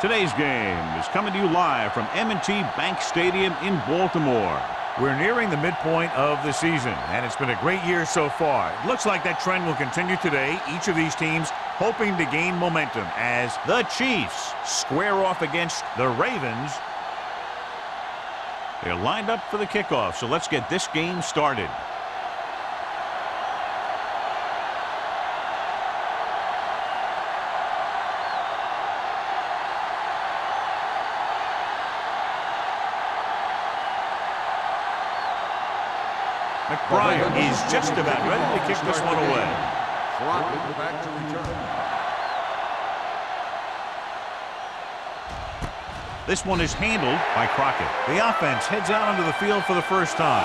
Today's game is coming to you live from M&T Bank Stadium in Baltimore. We're nearing the midpoint of the season, and it's been a great year so far. It looks like that trend will continue today. Each of these teams hoping to gain momentum as The Chiefs square off against the Ravens. They're lined up for the kickoff, so let's get this game started. McBride is just about ready to kick this one away. Back to return. This one is handled by Crockett. The offense heads out onto the field for the first time.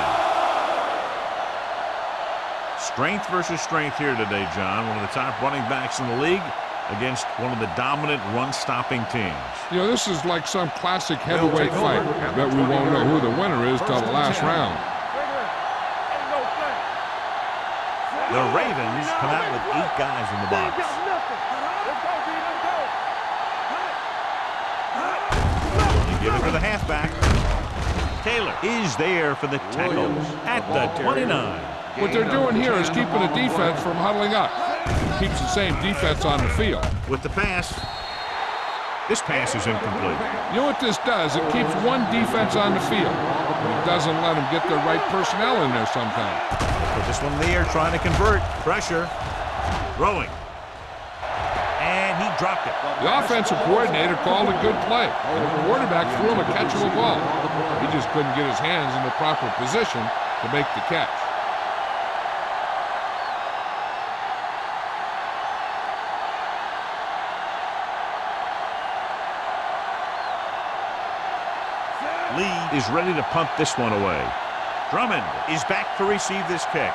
Strength versus strength here today, John. One of the top running backs in the league against one of the dominant run-stopping teams. You know, this is like some classic heavyweight fight. I bet we won't know who the winner is till the last round. The Ravens come out with 8 guys in the box. You give it to the halfback. Taylor is there for the tackle at the 29. What they're doing here is keeping the defense from huddling up. Keeps the same defense on the field. With the pass. This pass is incomplete. You know what this does? It keeps one defense on the field. It doesn't let them get the right personnel in there sometimes. Put this one in the air, trying to convert. Pressure. Throwing. And he dropped it. The offensive coordinator called a good play. And the quarterback threw him a catchable ball. He just couldn't get his hands in the proper position to make the catch. Lee is ready to punt this one away. Drummond is back to receive this kick.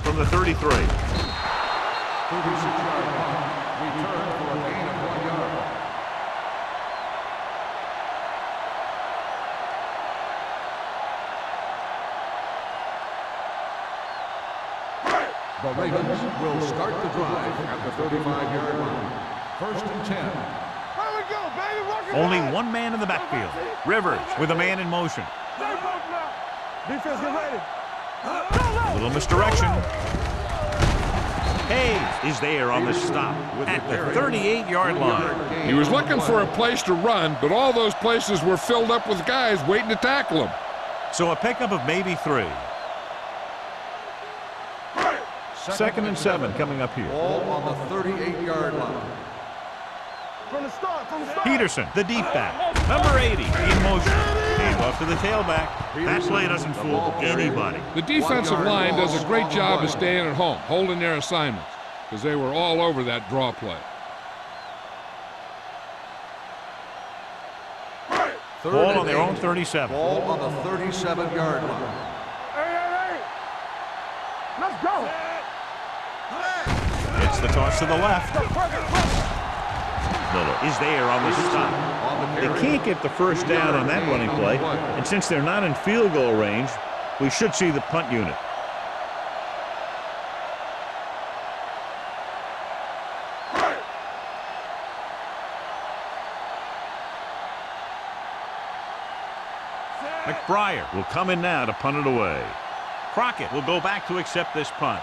From the 33. 36-yard line. Return for a gain of 1 yard. The Ravens will start the drive at the 35-yard line. 1st and 10. Only one man in the backfield. Rivers with a man in motion. Defense, get ready. Little misdirection. Hayes is there on the stop at the 38-yard line. He was looking for a place to run, but all those places were filled up with guys waiting to tackle him. So a pickup of maybe 3. 2nd and 7 coming up here. Ball on the 38-yard line. From the start. Peterson, the deep back. Number 80 in motion. Hand off to the tailback. That play doesn't fool anybody. The defensive line does a great job of staying at home, holding their assignments, because they were all over that draw play. Ball on their own 37. Ball on the 37-yard line. Hey. Let's go. It's the toss to the left. Miller is there on the stop. They can't get the first down on that running play, and since they're not in field goal range, we should see the punt unit. McBride will come in now to punt it away. Crockett will go back to accept this punt.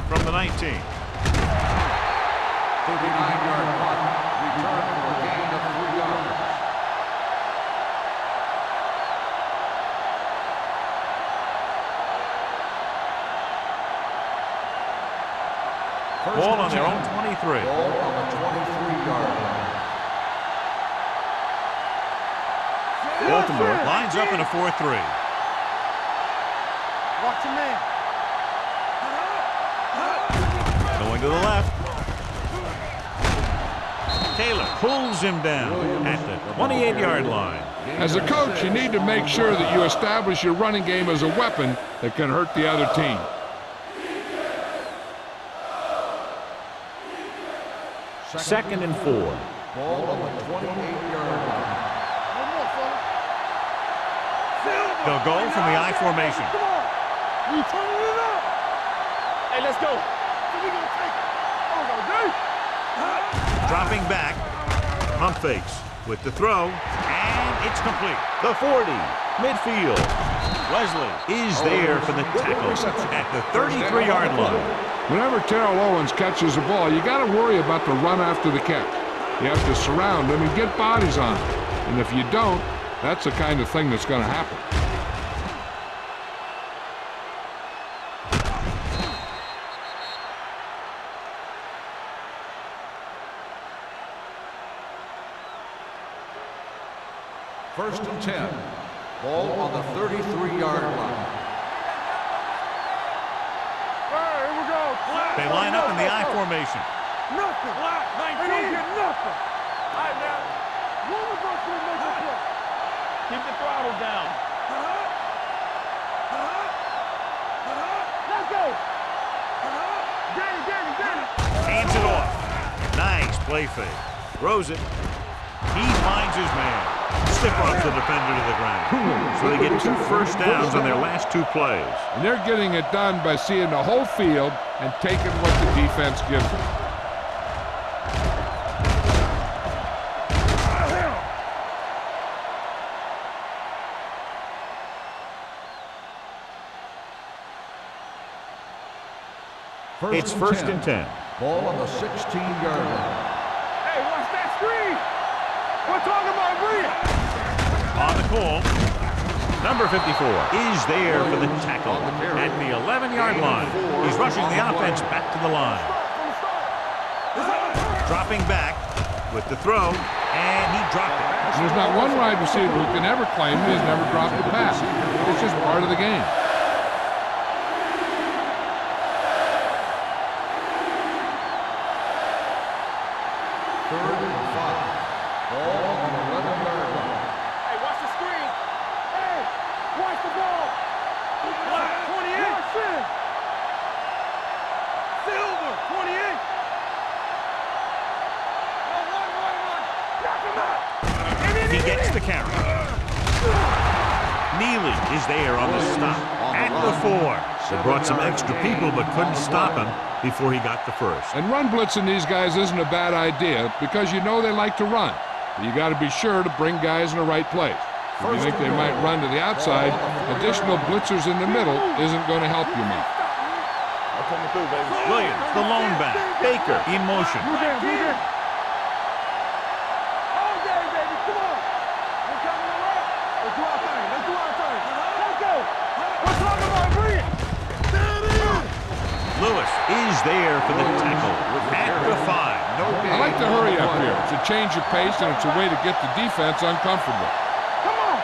From the 19. 39-yard punt. Return for a gain of 3 yards. Ball on their own 23. Ball on the 23-yard line. Baltimore lines up in a 4-3. Watch your man. Going to the left. Taylor pulls him down at the 28-yard line. As a coach, you need to make sure that you establish your running game as a weapon that can hurt the other team. Second and 4. Ball on the 28-yard line. One more, fella. They'll go from the I formation. Come on. We turning it up. Hey, let's go. So we gonna take it. Oh, dude. Dropping back. Pump fakes with the throw. And it's complete. The 40, midfield. Wesley is there for the tackle at the 33-yard line. Whenever Terrell Owens catches the ball, you got to worry about the run after the catch. You have to surround him and get bodies on him. And if you don't, that's the kind of thing that's going to happen. First and 10. Ball on the 33-yard line. Hey, here we go. They line up in the I formation. Nothing. They don't get nothing. All right, now. One of us will make a play. Keep the throttle down. Let's go. Get it. Hands it off. Nice play fake. Throws it. He finds his man. Stiff arms the defender to the ground. So they get 2 first downs on their last 2 plays. And they're getting it done by seeing the whole field and taking what the defense gives them. It's first and 10. Ball on the 16-yard line. Hey, watch that screen. We're talking about Bria. On the call. Number 54 is there for the tackle at the 11-yard line. He's rushing the offense back to the line. Dropping back with the throw, and he dropped it. There's not one wide receiver who can ever claim that he's never dropped a pass. It's just part of the game. Third and 5. Ball on the 11-yard line. Hey, watch the screen. Hey, watch the ball. 28. Silver, 28. One. Knock him out. He gets the carry. Neely is there on the stop at the 4. They brought some extra people but couldn't stop him before he got the first. And run blitzing these guys isn't a bad idea because you know they like to run. But you got to be sure to bring guys in the right place. If you think they might run to the outside, additional blitzers in the middle isn't going to help you much. Williams, the lone back. Baker in motion. All day, baby. Come on. We're coming around. Let's do our thing. Let's go. We're talking about Bria. Lewis is there for the tackle at the 5. I like to hurry up here. It's a change of pace, and it's a way to get the defense uncomfortable. Come on.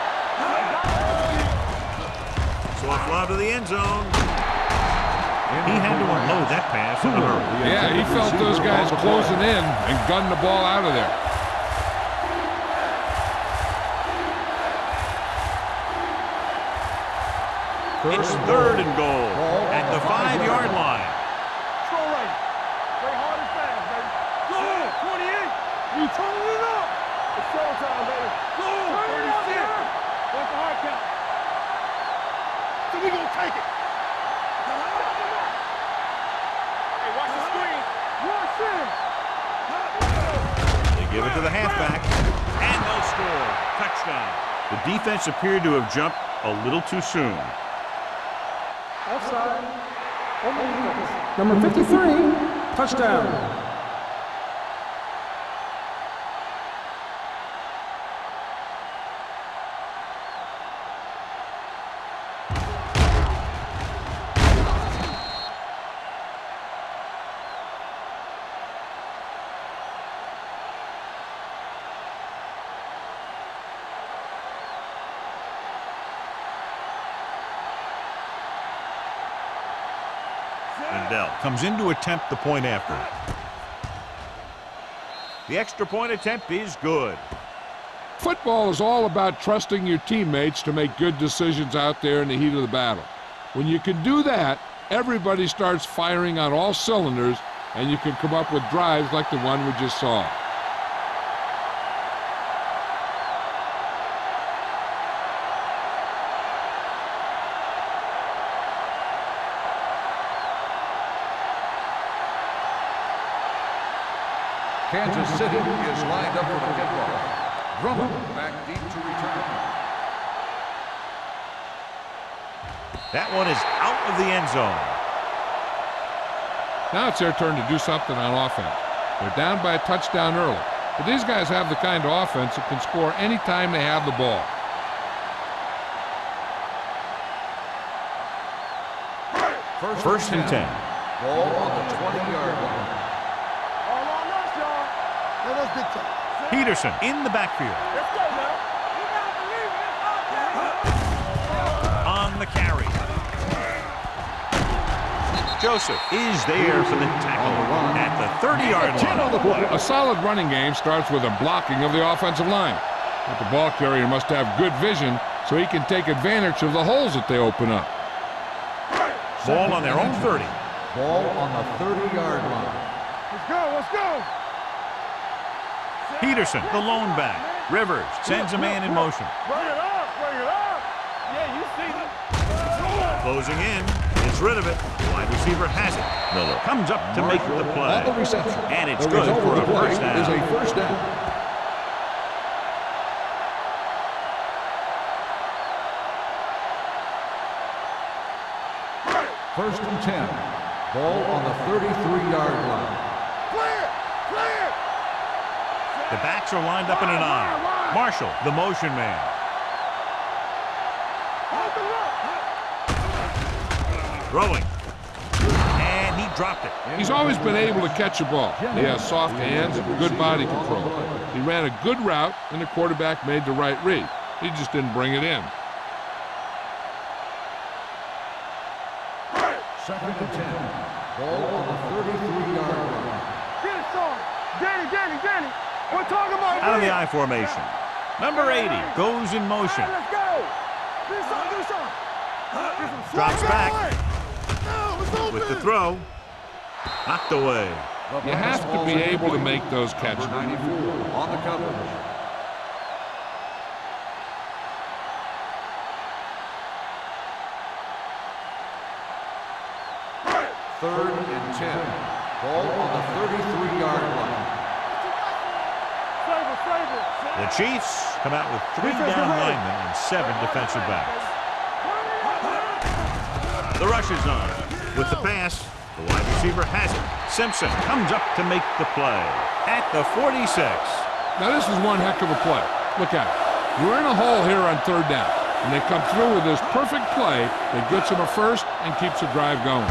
Soft lob to the end zone. He had to unload that pass in a hurry. Yeah, he felt those guys closing in and gunned the ball out of there. It's third and goal at the 5-yard line. Throw right. Play hard and fast, baby. Go. 28. We turning it up. It's showtime, baby. Go. 36. What's the hard count? So we gonna take it. Hey, watch the screen. Watch it. They give it to the halfback, and they'll score. Touchdown. The defense appeared to have jumped a little too soon. Offside. Number 53, touchdown. Mendel comes in to attempt the point after. The extra point attempt is good. Football is all about trusting your teammates to make good decisions out there in the heat of the battle. When you can do that, everybody starts firing on all cylinders, and you can come up with drives like the one we just saw. Kansas City is lined up for the kickoff. Drummond back deep to return. That one is out of the end zone. Now it's their turn to do something on offense. They're down by a touchdown early, but these guys have the kind of offense that can score anytime they have the ball. First and 10. Ball on the 20-yard line. All on us, y'all. Let us dictate. Peterson in the backfield. Let's go, man. You gotta believe it. On the carry. Joseph Is there for the tackle at the 30-yard line. A solid running game starts with a blocking of the offensive line. But the ball carrier must have good vision so he can take advantage of the holes that they open up. Ball on their own 30. Ball on the 30-yard line. Let's go, let's go. Peterson, the lone back. Rivers sends a man in motion. Bring it up, bring it up. Yeah, you see them. Closing in. Gets rid of it. Wide receiver has it. Miller comes up to make the play. On the reception. And it's The good result for of a the play first down. is a first down. First and 10. Ball on the 33-yard line. Clear, clear. The backs are lined up in an I. Marshall, the motion man. Open up. Throwing. And he dropped it. He's always been able to catch a ball. He has soft hands and good body control. He ran a good route, and the quarterback made the right read. He just didn't bring it in. Second and 10. Ball on the 33-yard line. Get it, son. Danny. We're talking about Out of the I formation. Number 80 goes in motion. Let's go. Do something. Drops back. With the throw. Knocked away. You have to be able to make those catches. Number 94 on the coverage. Third and 10. Ball on the 33-yard line. Flavor. The Chiefs come out with 3 down linemen and 7 defensive backs. The rush is on. With the pass, the wide receiver has it. Simpson comes up to make the play at the 46. Now this is one heck of a play. Look at it. We're in a hole here on third down, and they come through with this perfect play that gets them a first and keeps the drive going.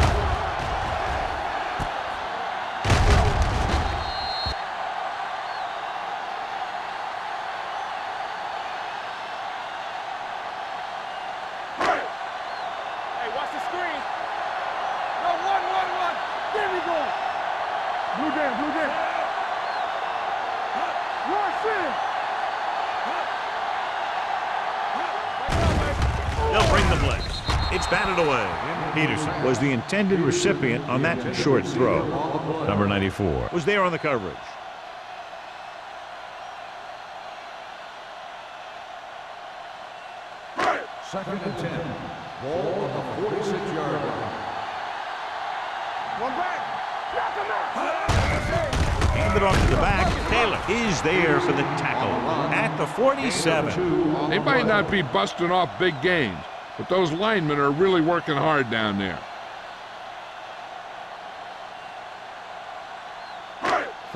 Hey, watch the screen. No, one. There we go. Blue down. Rush in. They'll bring the blitz. It's batted away. Peterson was the intended recipient on that short throw. Number 94 was there on the coverage. Second and 10. Ball on the 46-yard line. One back. Knock him out. Handed off to the back. Taylor is there for the tackle at the 47. They might not be busting off big gains, but those linemen are really working hard down there.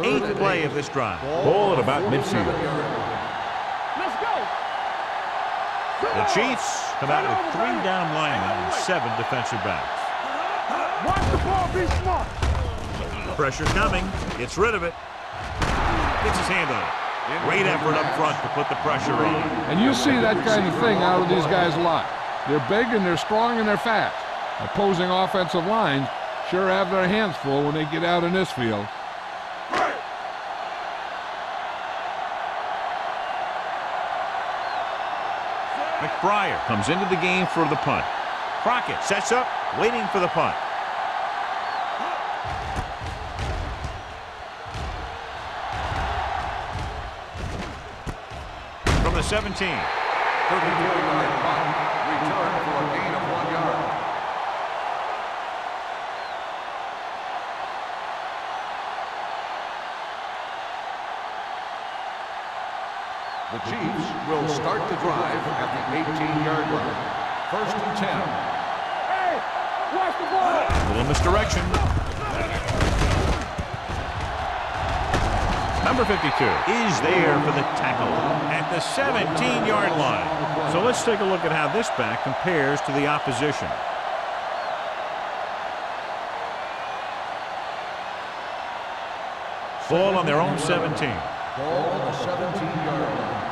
Eighth play of this drive. Ball at about midfield. Let's go. The Chiefs come out with 3 down linemen and 7 defensive backs. Watch the ball. Be smart. Pressure coming. Gets rid of it. Gets his hand on it. Great effort up front to put the pressure on. And you see that kind of thing out of these guys a lot. They're big and they're strong and they're fast. Opposing offensive lines sure have their hands full when they get out in this field. McBriar comes into the game for the punt. Crockett sets up, waiting for the punt. From the 17. 34-yard punt. Return for a gain of 1 yard. The Chiefs will start the drive at the 18-yard line. 1st and 10. Hey, watch the ball. Little misdirection. Number 52 is there for the tackle at the 17-yard line. So let's take a look at how this back compares to the opposition. Ball on their own 17. Ball on the 17-yard line.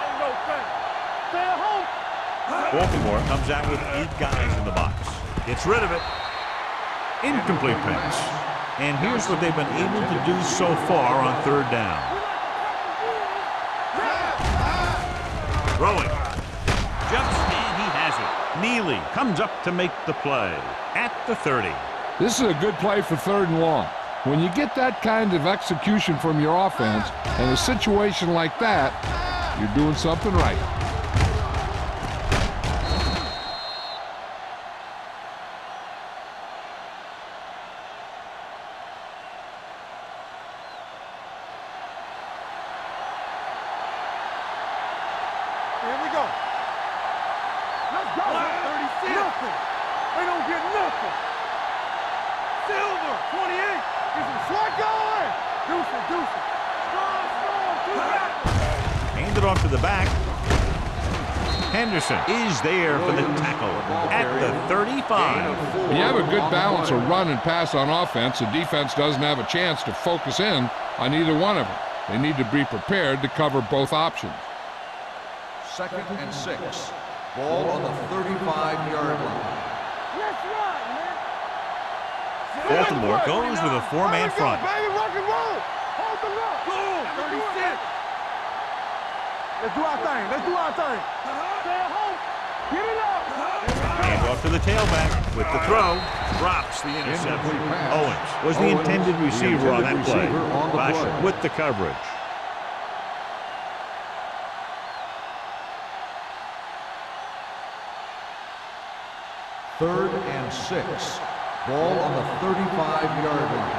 Ain't no thing. Stay at home. Baltimore comes out with 8 guys in the box. Gets rid of it. Incomplete pass. And here's what they've been able to do so far on 3rd down. Throwing. Jumps and he has it. Neely comes up to make the play at the 30. This is a good play for 3rd and long. When you get that kind of execution from your offense in a situation like that, you're doing something right. Here we go. Let's go. 36. Nothing. They don't get nothing. Silver, 28. Get some slack going. Deuce it. Strong, 2 back. Hand it off to the back. Henderson is there for the tackle at the 35. When you have a good balance of run and pass on offense, the defense doesn't have a chance to focus in on either one of them. They need to be prepared to cover both options. 2nd and 6. Ball on the 35-yard line. Let's run, man. Baltimore goes with a 4-man front. Baby, rock and roll. Hold the lock. Boom. 36. Let's do our thing. Stay at home. Get it up. Hand off to the tailback with the throw. Drops the interception. Owens was the intended receiver on that play. Basha with the coverage. 3rd and 6. Ball on the 35-yard line.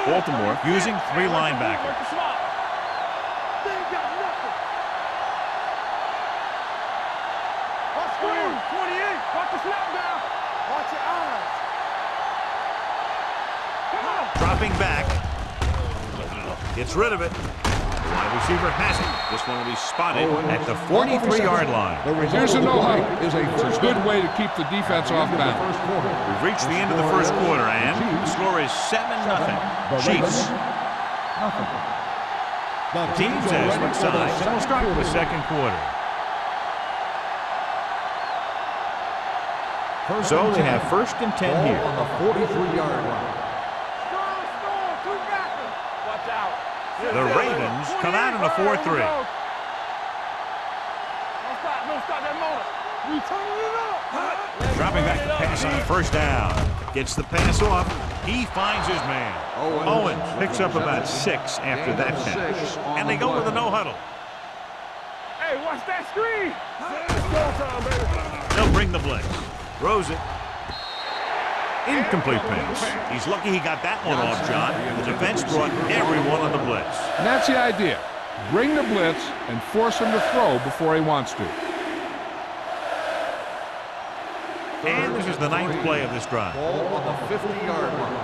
Baltimore using 3 linebackers. They ain't got nothing. Watch screen, 28. Watch the snap down. Watch your eyes. Come on. Dropping back. Gets rid of it. The wide receiver has it. This one will be spotted at the 43-yard line. Here's a no-huddle. It's a good way to keep the defense off balance. We've reached the end of the first quarter, and the score is 7-0. Chiefs. The teams have switched sides, and we'll start with the second quarter. So they have 1st and 10 here. On the 43-yard line. Strong, 2 backers. Watch out. The Ravens come out in a 4-3. Don't stop that motor. We turning it up. Dropping back to pass on 1st down. Gets the pass off. He finds his man. Owens picks up about 6 after that pass. And they go with a no-huddle. Hey, watch that screen. It's go time, baby. They'll bring the blitz. Throws it. Incomplete pass. He's lucky he got that one off, John. The defense brought everyone on the blitz. And that's the idea. Bring the blitz and force him to throw before he wants to. And this is the 9th play of this drive. Ball on the 50-yard line.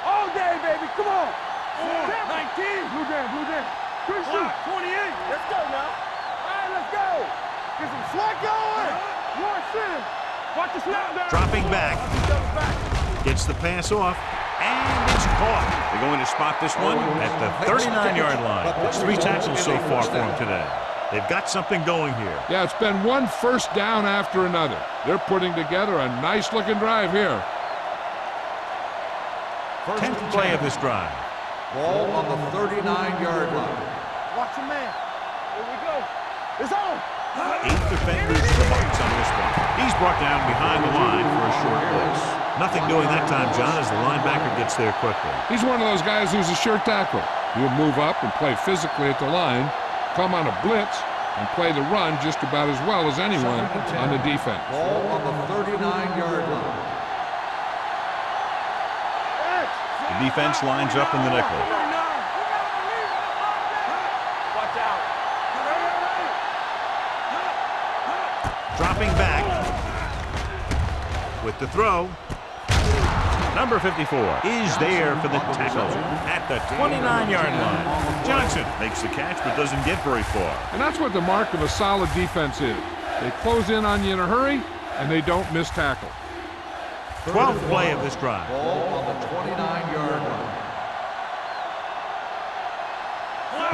All day, baby. Come on. 19. Blue jam. Good shoot. 28. Let's go now. All right, let's go. Get some slack going. One center. Watch the snap down. Dropping back. Gets the pass off. And it's caught. They're going to spot this one at the 39-yard line. It's 3 tackles so far for them today. They've got something going here. Yeah, it's been one 1st down after another. They're putting together a nice-looking drive here. 10th play of this drive. Ball on the 39-yard line. Watch your man. Here we go. It's on. 8 defenders to the box on this one. He's brought down behind the line for a short blitz. Nothing doing that time, John, as the linebacker gets there quickly. He's one of those guys who's a sure tackle. He'll move up and play physically at the line, come on a blitz, and play the run just about as well as anyone on the defense. Ball on the 39-yard line. The defense lines up in the nickel. Dropping back with the throw. Number 54 is there for the tackle at the 29-yard line. Johnson makes the catch but doesn't get very far. And that's what the mark of a solid defense is. They close in on you in a hurry, and they don't miss tackle. 12th play of this drive. Ball on the 29-yard line.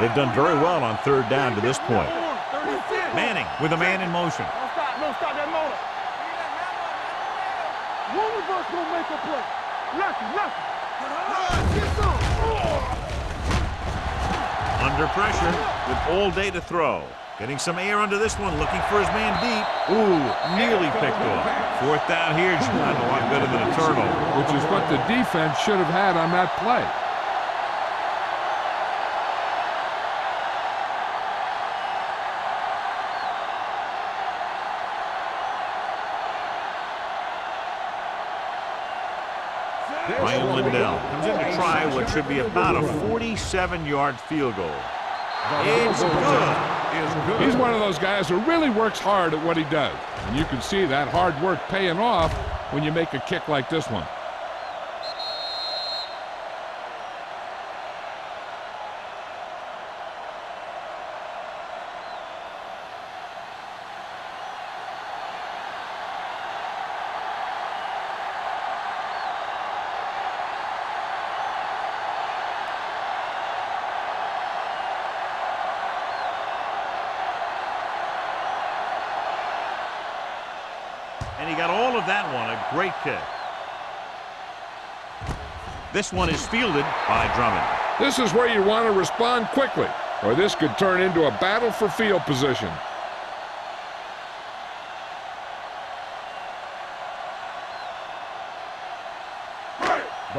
They've done very well on third down to this point. Manning with a man in motion. No, stop that motor. One of us gonna make a play. Lucky. Under pressure with all day to throw. Getting some air under this one, looking for his man deep. Ooh, nearly picked off. Fourth down here, just not a lot better than a turnover. Which is what the defense should have had on that play. Ryan Lindell comes in to try what should be about a 47-yard field goal. It's good. He's one of those guys who really works hard at what he does. And you can see that hard work paying off when you make a kick like this one. And he got all of that one, a great kick. This one is fielded by Drummond. This is where you want to respond quickly, or this could turn into a battle for field position.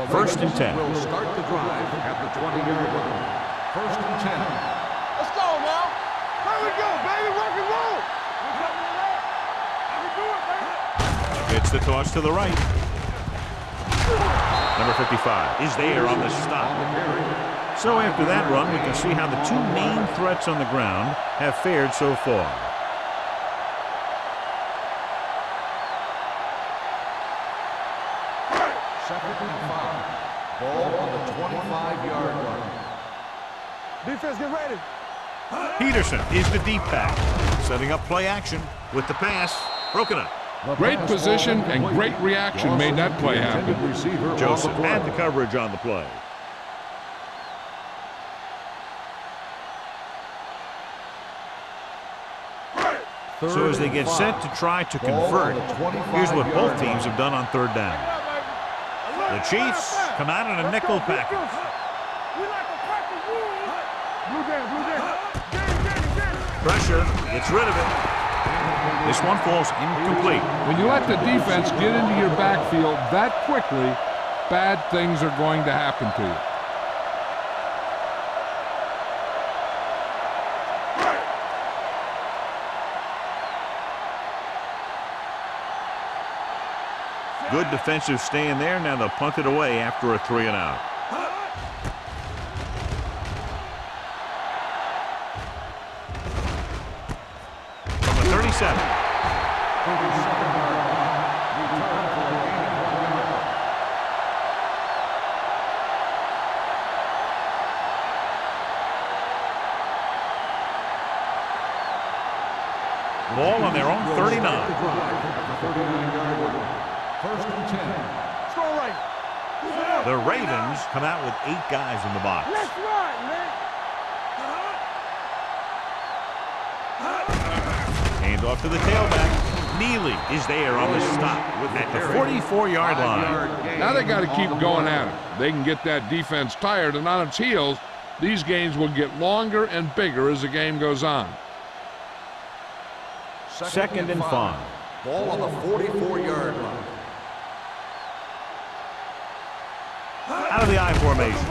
First and 10. Will start the drive at the 20-yard line. First and 10. Let's go now. There we go, baby. Rock and roll. It's the toss to the right. Number 55 is there on the stop. So after that run, we can see how the two main threats on the ground have fared so far. Second and 5. Ball on the 25-yard line. Defense, get ready. Peterson is the deep back, setting up play action with the pass. Broken up. Great position and great reaction made that play happen. Joseph had the coverage on the play. So as they get set to try to convert, here's what both teams have done on third down. The Chiefs come out in a nickel package. Pressure, gets rid of it. This one falls incomplete. When you let the defense get into your backfield that quickly, bad things are going to happen to you. Good defensive stand there. Now they'll punt it away after a 3-and-out. From the 37. Ball on their own 39. First and 10. Strong right. The Ravens come out with 8 guys in the box. Let's ride, man. Hand off to the tailback. Neely is there on the stop at the 44-yard line. Now they got to keep going at it. They can get that defense tired and on its heels. These games will get longer and bigger as the game goes on. Second and 5. Ball on the 44-yard line. Out of the I formation.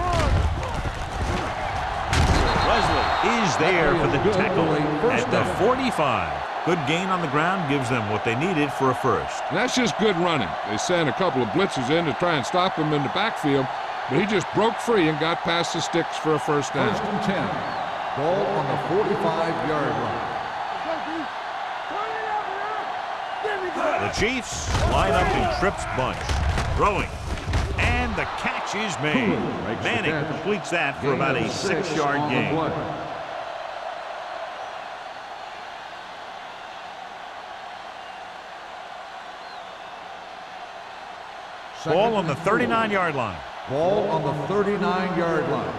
Wesley is there for the tackle at the 45. Good gain on the ground gives them what they needed for a first. And that's just good running. They sent a couple of blitzes in to try and stop him in the backfield, but he just broke free and got past the sticks for a first down. First and 10. Ball on the 45-yard line. The Chiefs line up in trips bunch. Throwing. And the catch is made. Manning completes that for about a 6-yard gain. Ball on the 39-yard line. Ball on the 39-yard line.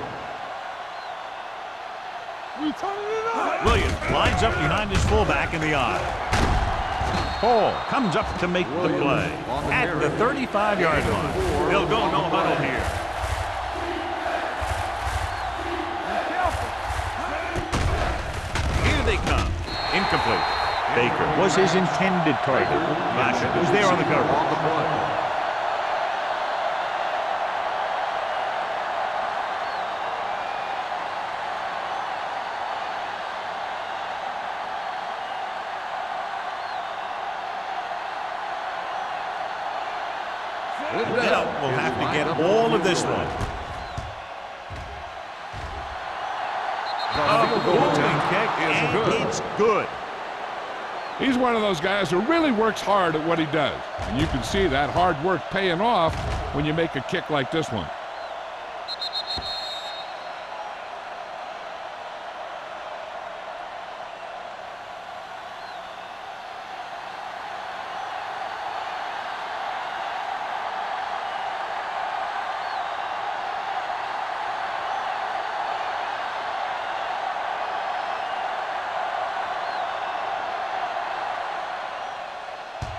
Williams lines up behind his fullback in the eye. Hall comes up to make the play at the 35-yard line. They'll go no huddle here. Here they come. Incomplete. Baker was his intended target. Lasher was there on the cover. We'll have to get all of this one. And it's good. He's one of those guys who really works hard at what he does. And you can see that hard work paying off when you make a kick like this one.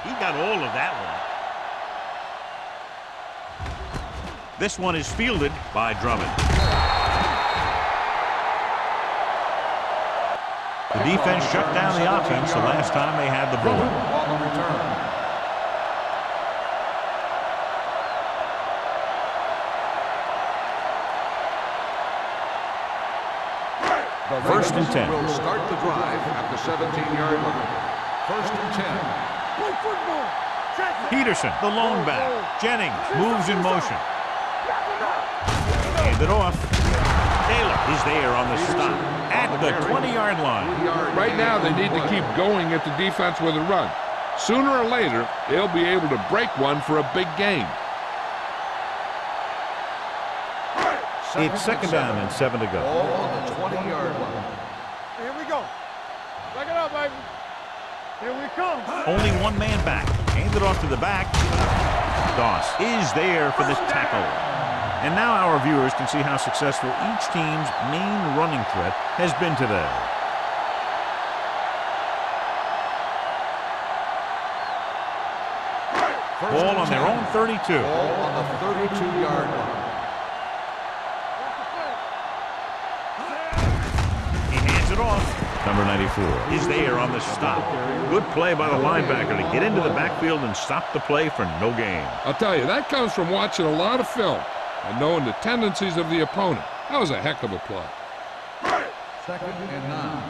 He got all of that one. This one is fielded by Drummond. The defense shut down the offense the last time they had the ball. First and 10. Will start the drive at the 17-yard line. First and 10. Peterson, the lone back. Jennings moves in motion. Hand it off. Taylor is there on the stop at the 20-yard line. Right now, they need to keep going at the defense with a run. Sooner or later, they'll be able to break one for a big gain. It's second down and 7 to go. Ball on the 20-yard line. Here we go. Back it up, baby. Here we come. Only one man back. Hand it off to the back. Doss is there for the tackle. And now our viewers can see how successful each team's main running threat has been today. Ball on their own 32. Ball on the 32-yard line. He hands it off. Number 94 is there on the stop. Good play by the linebacker to get into the backfield and stop the play for no gain. I'll tell you, that comes from watching a lot of film and knowing the tendencies of the opponent. That was a heck of a play. Second and 9.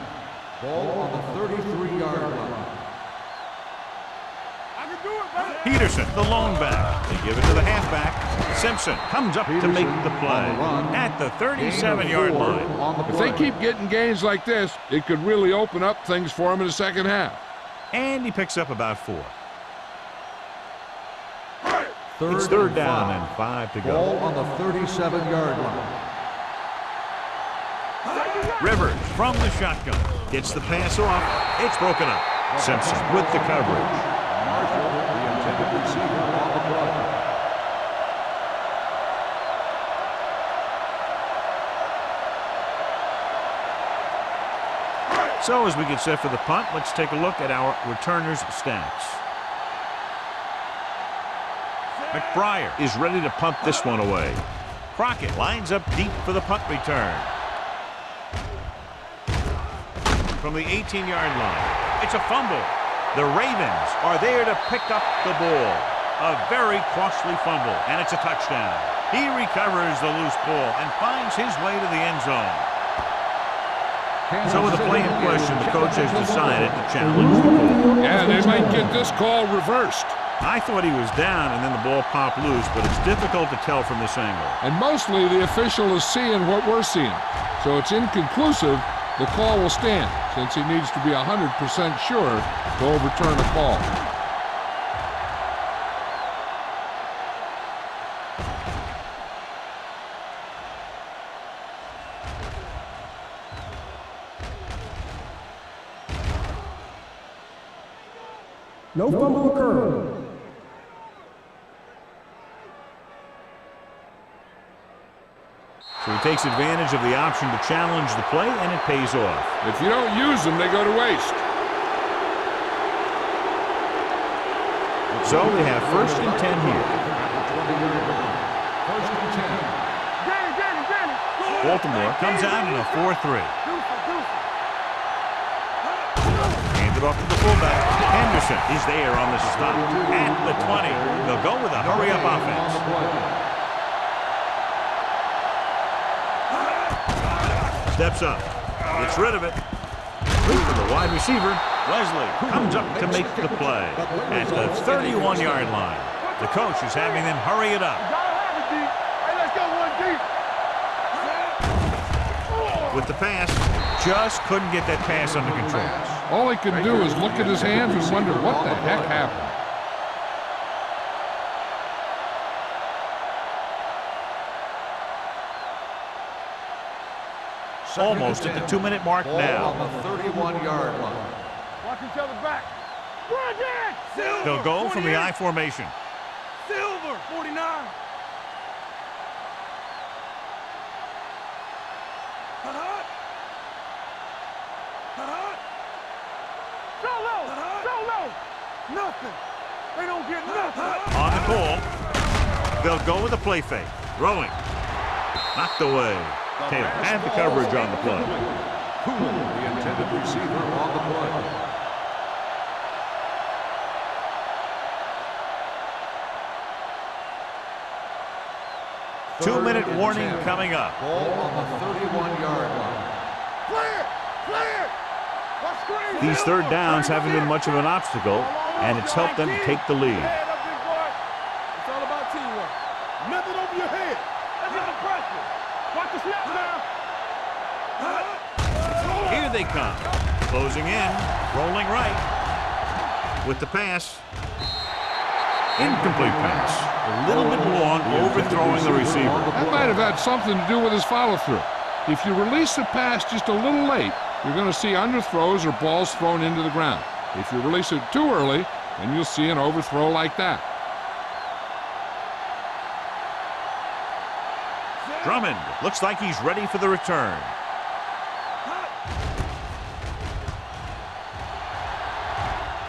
Ball on the 33-yard line. Peterson, the lone back. They give it to the halfback. Simpson comes up to make the play at the 37-yard line. If they keep getting gains like this, it could really open up things for them in the second half. And he picks up about 4. It's third down and 5 to go. Ball on the 37-yard line. Rivers from the shotgun. Gets the pass off. It's broken up. Simpson with the coverage. Marshall, the intended receiver on the play. So as we get set for the punt, let's take a look at our returners' stats. McBriar is ready to punt this one away. Crockett lines up deep for the punt return. From the 18-yard line, it's a fumble. The Ravens are there to pick up the ball. A very costly fumble, and it's a touchdown. He recovers the loose ball and finds his way to the end zone. So with the play in question, the coach has decided to challenge the call. Yeah, they might get this call reversed. I thought he was down and then the ball popped loose, but it's difficult to tell from this angle. And mostly the official is seeing what we're seeing. So it's inconclusive. The call will stand since he needs to be 100% sure to overturn a call. No fumble occurred. So he takes advantage of the option to challenge the play, and it pays off. If you don't use them, they go to waste. So we have 1st and 10 here. First and 10. Baltimore comes out in a 4-3. Handed off to the fullback. Henderson is there on the stop. At the 20. They'll go with a hurry-up offense. Steps up. Gets rid of it. Look for the wide receiver. Leslie comes up to make the play at the 31-yard line. The coach is having them hurry it up. With the pass, just couldn't get that pass under control. All he could do is look at his hands and wonder what the heck happened. Almost at the 2-minute mark now. On the 31-yard line. Watch each other back. Silver, They'll go from the 48. I formation. Silver, 49. Solo. Nothing. They don't get nothing. On the call. They'll go with a play fake. Throwing. Knocked away. Taylor had the coverage on the play. Cool, the intended receiver on the play. Two-minute warning coming up. Ball on the 31-yard line. Clear. Watch screen. These third downs haven't been much of an obstacle, and it's helped them to take the lead. Head up, big boy. It's all about teamwork. Nothing over your head. That's not the pressure. Watch the snap now. Here they come. Closing in. Rolling right. With the pass. Incomplete pass. A little bit long, overthrowing the receiver. That might have had something to do with his follow-through. If you release the pass just a little late, you're going to see underthrows or balls thrown into the ground. If you release it too early, then you'll see an overthrow like that. Drummond looks like he's ready for the return.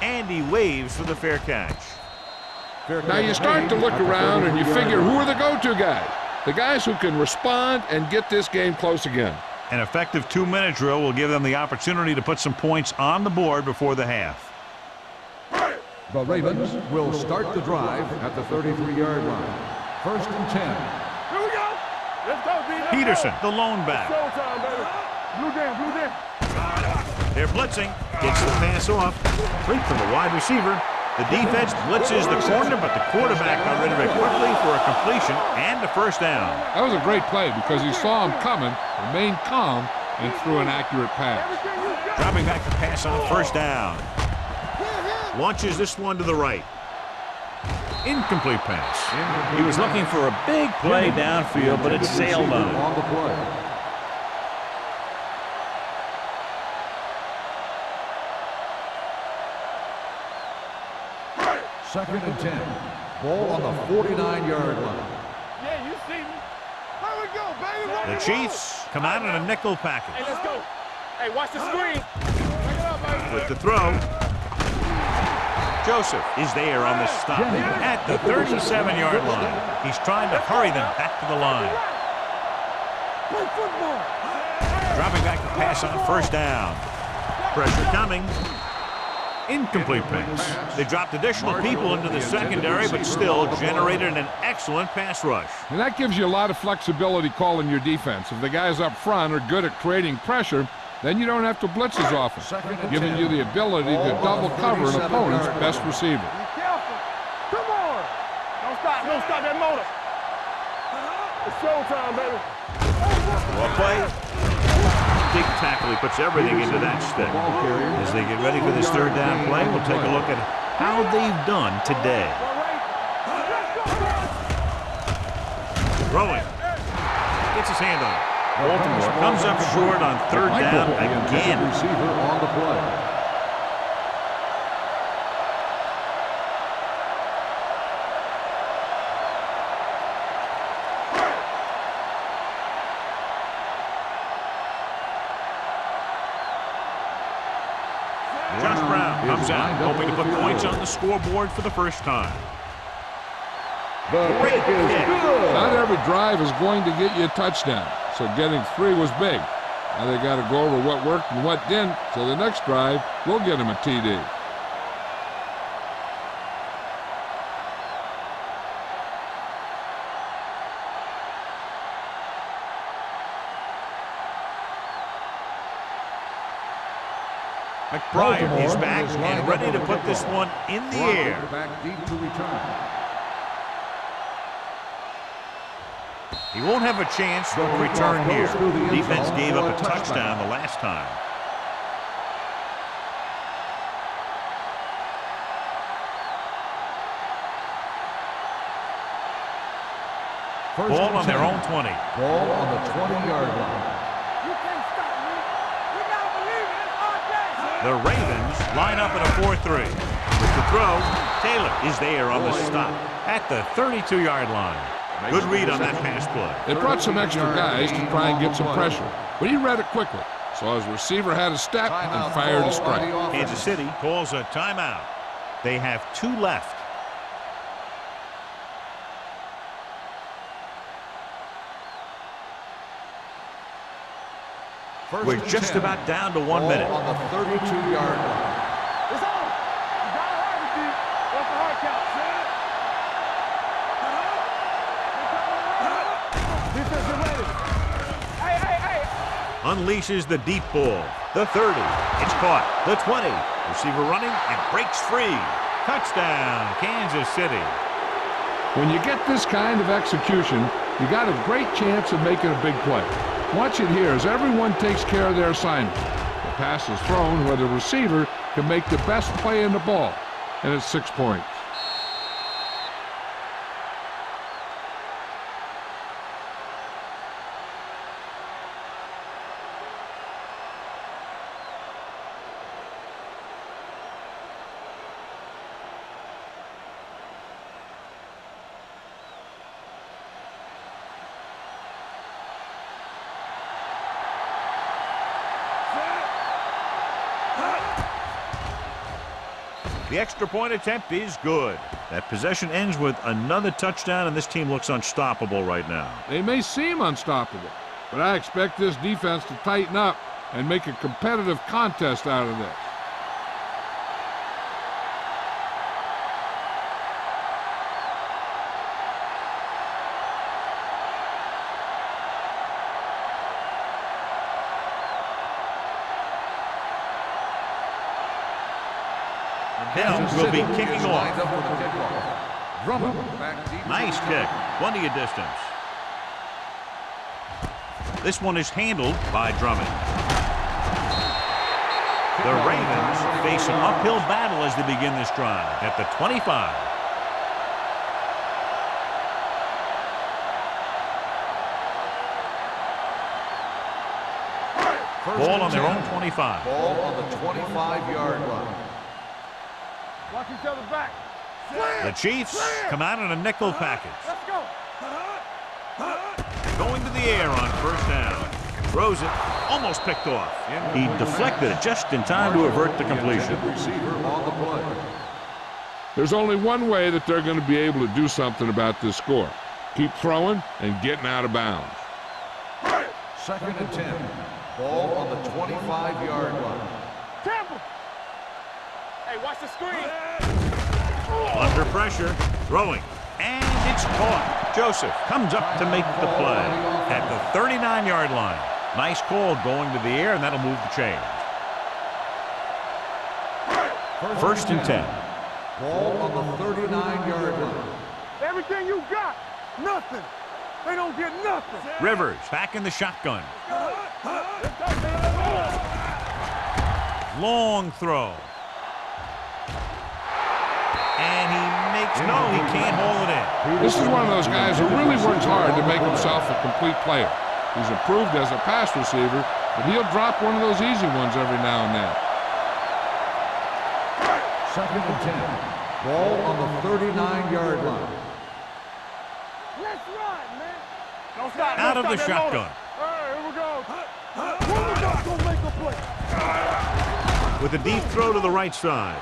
And he waves for the fair catch. Now you start to look around and you figure, who are the go-to guys? The guys who can respond and get this game close again. An effective 2-minute drill will give them the opportunity to put some points on the board before the half. The Ravens will start the drive at the 33-yard line. First and 10. Here we go. Let's go, D. Let's Peterson, go. the lone back. Showtime, baby. Blue down. They're blitzing. Gets the pass off. Complete from the wide receiver. The defense blitzes the corner, but the quarterback got rid of it quickly for a completion and a first down. That was a great play because he saw him coming, remained calm, and threw an accurate pass. Dropping back to pass on first down. Launches this one to the right. Incomplete pass. He was looking for a big play downfield, but it sailed on him. On the play. Second and 10. Ball on the 49-yard line. Yeah, you see me. Here we go, baby. Run The it, Chiefs come out in a nickel package. Hey, let's go. Hey, watch the screen. Bring it up, baby. With the throw. Joseph is there on the stop at the 37-yard line. He's trying to hurry them back to the line. Play football. Dropping back to pass on first down. Pressure coming. Incomplete pass. They dropped additional people into the secondary, but still generated an excellent pass rush. And that gives you a lot of flexibility calling your defense. If the guys up front are good at creating pressure, then you don't have to blitz as often, giving you the ability to double cover an opponent's best receiver. Be careful. Come on. Don't stop that motor. It's showtime, baby. Well play. Big tackle. He puts everything into that stick. As they get ready for this third down play, we'll take a look at how they've done today. Throwing. Gets his hand on it. Baltimore comes up short on third down again. Receiver on the play. Josh Brown comes out, hoping to put points on the scoreboard for the first time. The kick is good. Not every drive is going to get you a touchdown, so getting 3 was big. Now they got to go over what worked and what didn't, so the next drive will get them a TD. McBride is back and ready to put this one in the air. Back deep to return. He won't have a chance to return here. Defense gave up a touchdown the last time. Ball on their own 20. Ball on the 20-yard line. You can't stop me. We gotta believe it. It's our day. The Ravens line up in a 4-3. With the throw, Taylor is there on the stop at the 32-yard line. Good read on that pass play. They brought some extra guys to try and get some pressure, but he read it quickly, so his receiver had a step and fired a strike. Kansas City calls a timeout. They have 2 left. We're just about down to 1 minute. On the 32-yard line. It's on. You gotta have it, D. What's the hard count? Defensive ready. Hey. Unleashes the deep ball. The 30. It's caught. The 20. Receiver running and breaks free. Touchdown, Kansas City. When you get this kind of execution, you got a great chance of making a big play. Watch it here as everyone takes care of their assignment. The pass is thrown where the receiver can make the best play in the ball, and it's 6 points. The extra point attempt is good. That possession ends with another touchdown, and this team looks unstoppable right now. They may seem unstoppable, but I expect this defense to tighten up and make a competitive contest out of this. Helms will be kicking off. Drummond back deep. Nice kick. Plenty of distance. This one is handled by Drummond. The Ravens face an uphill battle as they begin this drive at the 25. Ball on their own 25. Ball on the 25-yard line. Watch each other back. The Chiefs come out in a nickel package. Let's go. Going to the air on first down. Throws it. Almost picked off. He deflected it just in time to avert the completion. Receiver on the play. There's only one way that they're going to be able to do something about this score. Keep throwing and getting out of bounds. 2nd and 10. Ball on the 25-yard line. Tampa. Hey, watch the screen. Under pressure. Throwing. And it's caught. Joseph comes up to make the play at the 39-yard line. Nice call going to the air, and that'll move the chain. 1st and 10. Ball on the 39-yard line. Everything you got. Nothing. They don't get nothing. Rivers back in the shotgun. Long throw. And he makes he can't hold it in. This is one of those guys who really works hard to make himself a complete player. He's improved as a pass receiver, but he'll drop one of those easy ones every now and then. 2nd and 10. Ball on the 39-yard line. Let's run, man. Don't stop. Out of the shotgun. All right, here we go. Quarterback's gonna make a play. with a deep throw to the right side.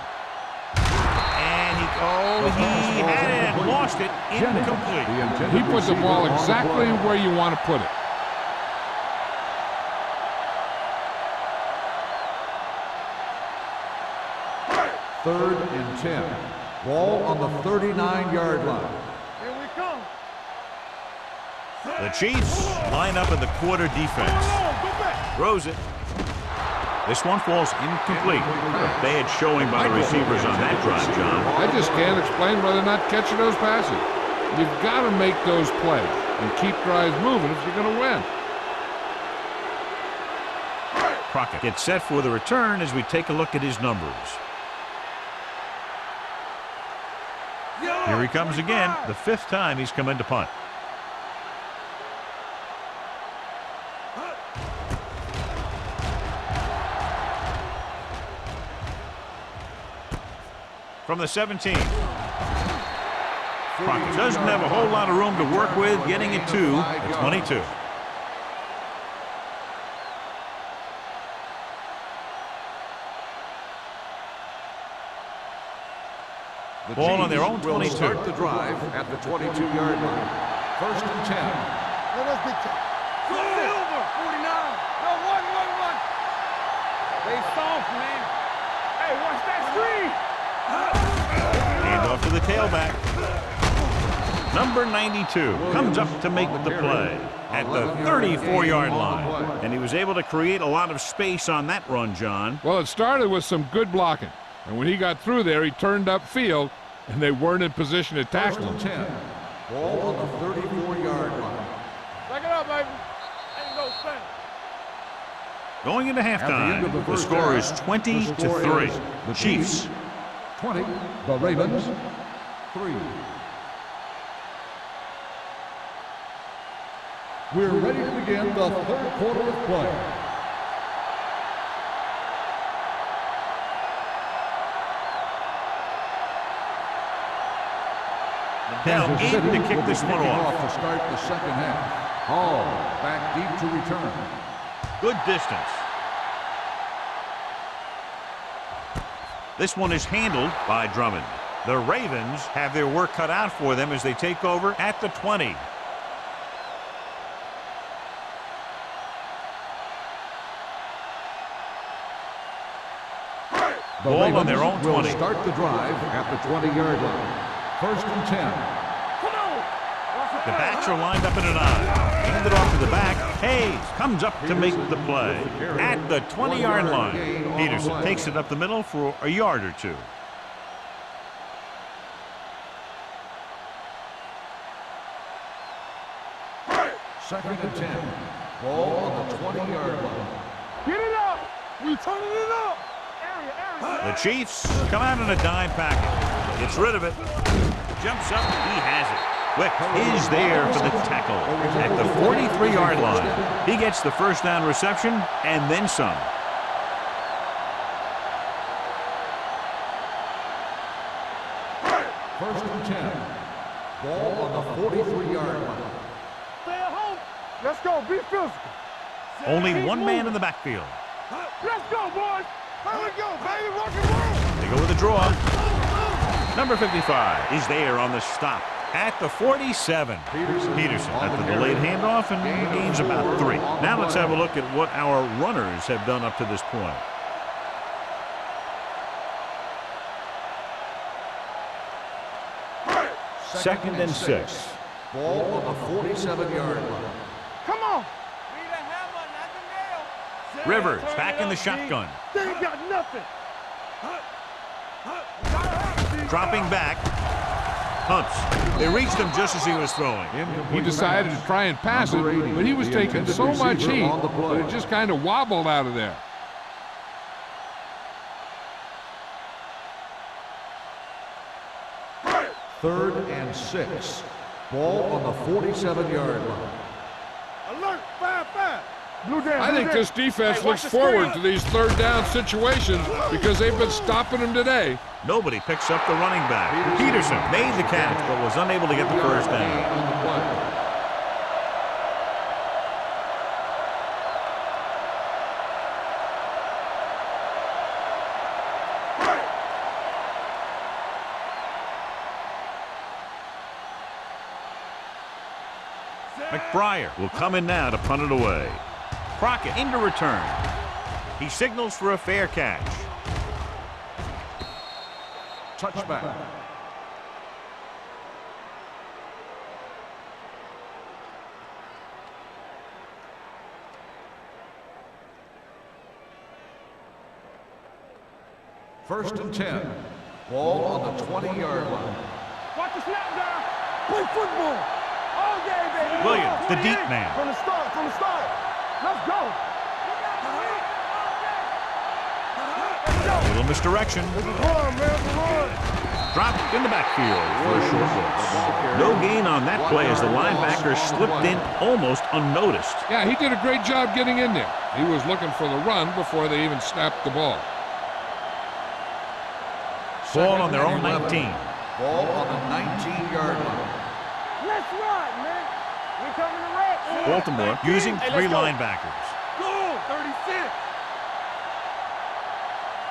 And he had it and lost it. Incomplete. He put the ball exactly where you want to put it. Third and 10. Ball on the 39-yard line. Here we come. The Chiefs line up in the quarter defense. Go back. Throws it. This one falls incomplete. Bad showing by the receivers on that drive, John. I just can't explain why they're not catching those passes. You've got to make those plays and keep drives moving if you're going to win. Crockett gets set for the return as we take a look at his numbers. Here he comes again, the 5th time he's come in to punt. From the 17. Crockett doesn't have a whole lot of room to work with, getting it to the 22. Ball on their own 22. Start the drive at the 22-yard line. First and 10. Let's big time. Silver, 49. No, one. They soft, man. Hey, watch that screen. Hand off to the tailback. Number 92 comes up to make the play at the 34-yard line. And he was able to create a lot of space on that run, John. Well, it started with some good blocking. And when he got through there, he turned upfield, and they weren't in position to tackle him. 10. Ball on the 34-yard line. Back it up, baby. Ain't no sense. Going into halftime, the score is 20-3. The Chiefs. 20. The Ravens 3. We're ready to begin the third quarter of play. Now in to kick this one off. To start the second half. Hall back deep to return. Good distance. This one is handled by Drummond. The Ravens have their work cut out for them as they take over at the 20. Ball on their own 20. Will start the drive at the 20-yard line. First and 10. The backs are lined up in an eye. Handed off to the back. Hayes comes up to make the play at the 20-yard line. Peterson takes it up the middle for a yard or two. Second and 10. Ball on the 20-yard line. Get it up. We turning it up. The Chiefs come out in a dime package. Gets rid of it. Jumps up. He has it. Quick is there for the tackle at the 43-yard line. He gets the first down reception and then some. First and 10. Ball on the 43-yard line. Stay at home. Let's go. Be physical. Only one man in the backfield. Let's go, boys. Here we go, baby. Rock and roll. They go with a draw. Number 55 is there on the stop at the 47. Peterson at the delayed handoff and gains about 3. Now let's have a look at what our runners have done up to this point. Second and 6. Ball on the 47-yard line. Come on. Rivers back in the shotgun. They ain't got nothing. Dropping back. Pumps. They reached him just as he was throwing. He decided to try and pass it, but he was taking so much heat that it just kind of wobbled out of there. Third and 6. Ball on the 47-yard line. Alert. 5-5. I think this defense looks forward to these third down situations because they've been stopping them today. Nobody picks up the running back. Peterson made the catch but was unable to get the first down. McBriar will come in now to punt it away. Crockett into return. He signals for a fair catch. Touchback. First and 10. Ball on the 20-yard line. Watch the snap down. Play football. All day, baby. Williams, the deep man. From the start, from the start. Let's go. A little misdirection. Run, man, run. Dropped in the backfield for a short loss. No gain on that play as the linebacker slipped in almost unnoticed. Yeah, he did a great job getting in there. He was looking for the run before they even snapped the ball. Ball on their own 19. Ball on the 19-yard line. Let's run, man. We coming to wreck. Baltimore using three linebackers. Go, 36.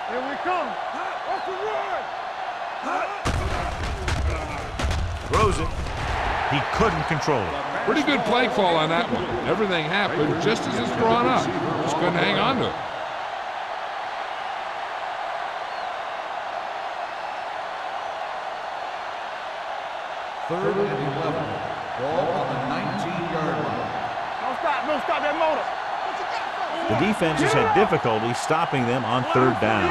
Here we come. What's the run? Throws it. He couldn't control it. Pretty good play call on that one. Everything happened just as it's drawn up. Just couldn't hang on to it. Third and 11. Ball on the 19-yard line. Don't stop that motor. The defense has had difficulty stopping them on third down.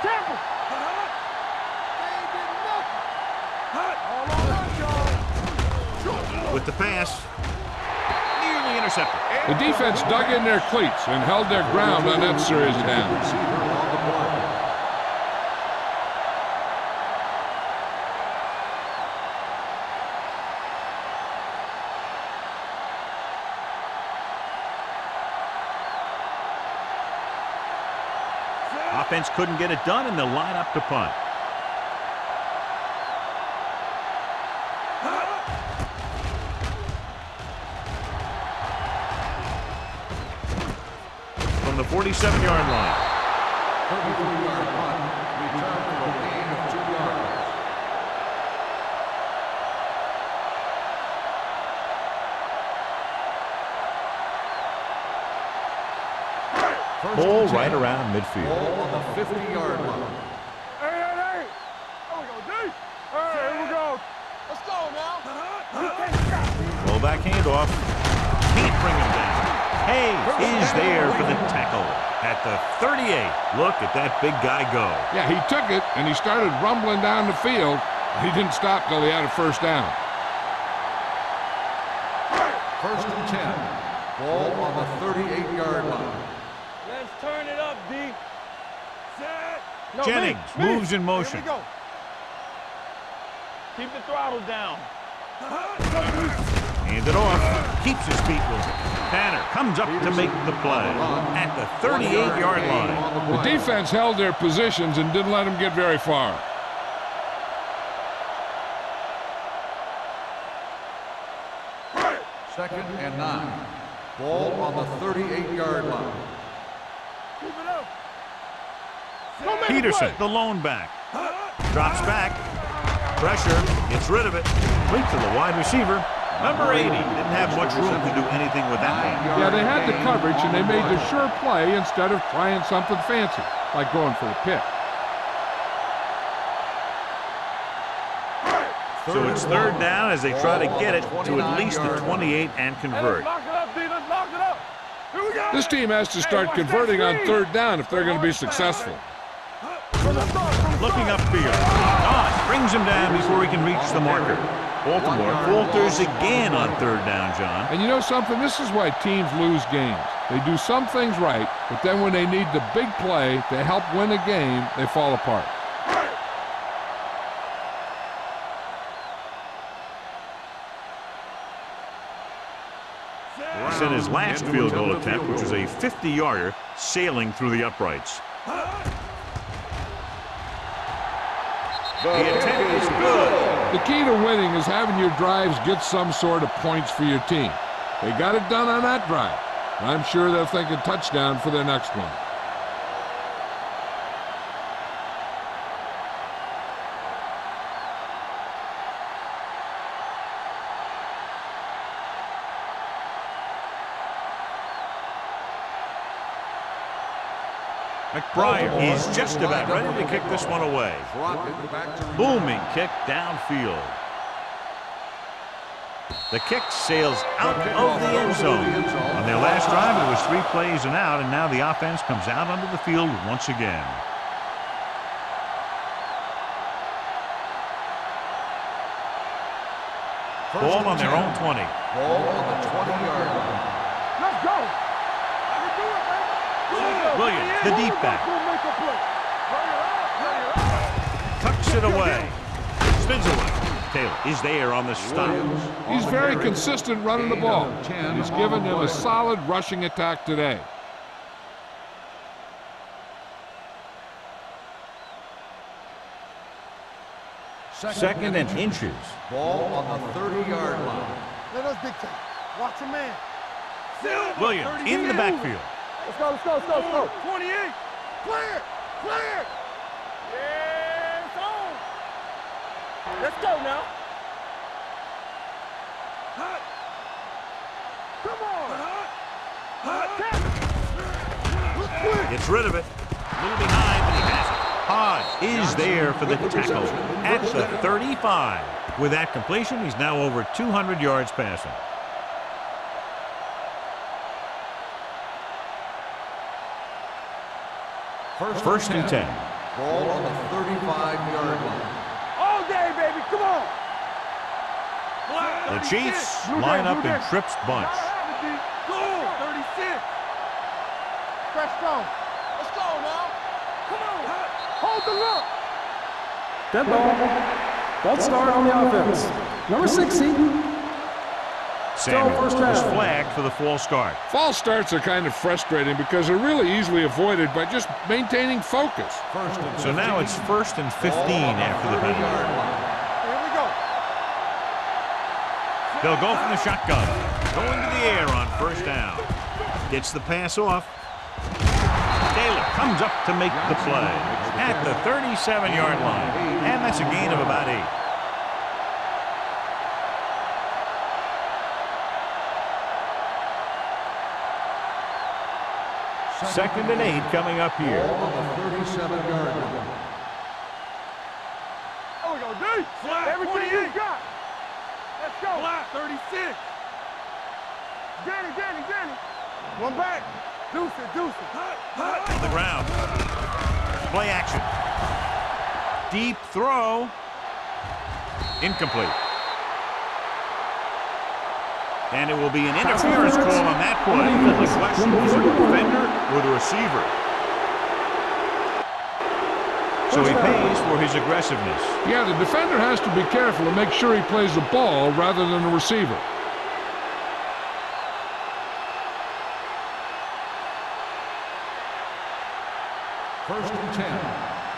Temple. With the pass, nearly intercepted. The defense dug in their cleats and held their ground on that series of downs. Offense couldn't get it done, and they'll line up to punt. From the 47-yard line. 33-yard punt. Return for a gain of 2 yards. Ball right around midfield. Ball on the 50-yard line. Hey. Here we go, D. Hey, here we go. Let's go now. Roll back handoff. Can't bring him down. Hayes is there for the tackle at the 38. Look at that big guy go. Yeah, he took it, and he started rumbling down the field. He didn't stop till he had a first down. First and 10. Ball on the 38-yard line. Let's turn it up, D. Set. No, Jennings me. moves in motion. Here we go. Keep the throttle down. Hand it off. Keeps his feet moving. Tanner comes up to make the play at the 38-yard line. The defense held their positions and didn't let them get very far. Second and 9. Ball on the 38-yard line. Keep it up. Peterson, the lone back. Drops back. Pressure. Gets rid of it. Complete to the wide receiver. Number 80. Didn't have much room to do anything with that one. Yeah, they had the coverage, and they made the sure play instead of trying something fancy, like going for the pick. So it's third down as they try to get it to at least the 28 and convert. Lock it up, D. Let's lock it up. Here we go. This team has to start converting on third down if they're going to be successful. Looking upfield. Brings him down before he can reach the marker. Baltimore falters again on third down, John. And you know something? This is why teams lose games. They do some things right, but then when they need the big play to help win a game, they fall apart. Sent his last field goal attempt, which was a 50-yarder, sailing through the uprights. The attempt is good. The key to winning is having your drives get some sort of points for your team. They got it done on that drive. I'm sure they'll think a touchdown for their next one. McBride is just about ready to kick this one away. Booming kick downfield. The kick sails out of the end zone. On their last drive, it was 3 plays and out, and now the offense comes out onto the field once again. Ball on their own 20. Ball on the 20-yard line. Let's go. I can do it, man. Williams, the deep back. Tucks it away. Spins away. Taylor is there on the stop. He's very consistent running the ball. He's given them a solid rushing attack today. Second and inches. Ball on the 30-yard line. Let us dictate. Watch a man. Williams in the backfield. Let's go, let's go, let's go, let's go. 28. Clear, clear. Yeah, it's on. Let's go now. Hot. Come on. Gets rid of it. A little behind, but he has it. Hodge is there for the tackle at the 35. With that completion, he's now over 200 yards passing. First and 10. Ball on the 35-yard line. All day, baby. Come on. The Chiefs line up in trips bunch. Go. 36. Fresh strong. Let's go now. Come on. Hold the look. Dead ball. False start on the offense. Number 60. Samuel first was down. flagged for the false start. False starts are kind of frustrating because they're really easily avoided by just maintaining focus. So now it's 1st and 15 after the penalty. Here we go. They'll go from the shotgun. Going to the air on 1st down. Gets the pass off. Taylor comes up to make the play at the 37-yard line. And that's a gain of about 8. Second and 8 coming up here. Ball on the 37-yard line. Oh, we go deep. Everything you got. Let's go. Flat 36. Danny. One back. Deuce it. On the ground. Play action. Deep throw. Incomplete. And it will be an interference call on that play. The question is the defender or the receiver. So he pays for his aggressiveness. Yeah, the defender has to be careful to make sure he plays the ball rather than the receiver. First and 10.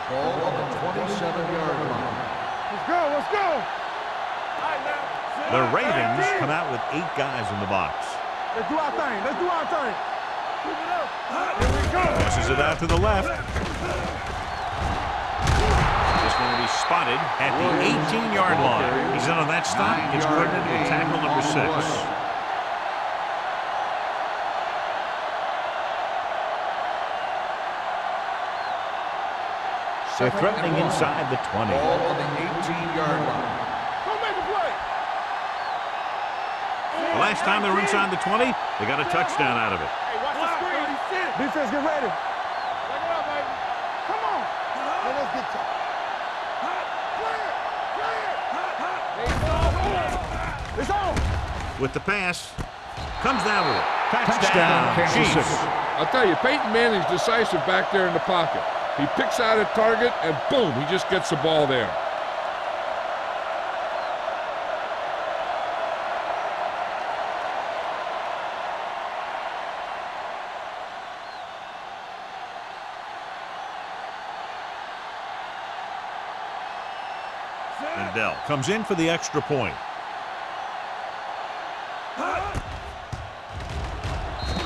Ball on the 27-yard line. Let's go. All right, now. The Ravens come out with 8 guys in the box. Let's do our thing. Keep it up. Here we go. Passes it out to the left. Just going to be spotted at the 18-yard line. He's in on that stop. Gets credited with tackle number 6. They're threatening inside the 20. Ball on the 18-yard line. Go make a play. The last time they were inside the 20, they got a touchdown out of it. Hey, watch the screen. Defense, get ready. Back it up, baby. Come on. Let us get you. Clear. It's on. With the pass, comes down with it. Touchdown, Chiefs. I'll tell you, Peyton Manning's decisive back there in the pocket. He picks out a target, and boom, he just gets the ball there. And Dell comes in for the extra point.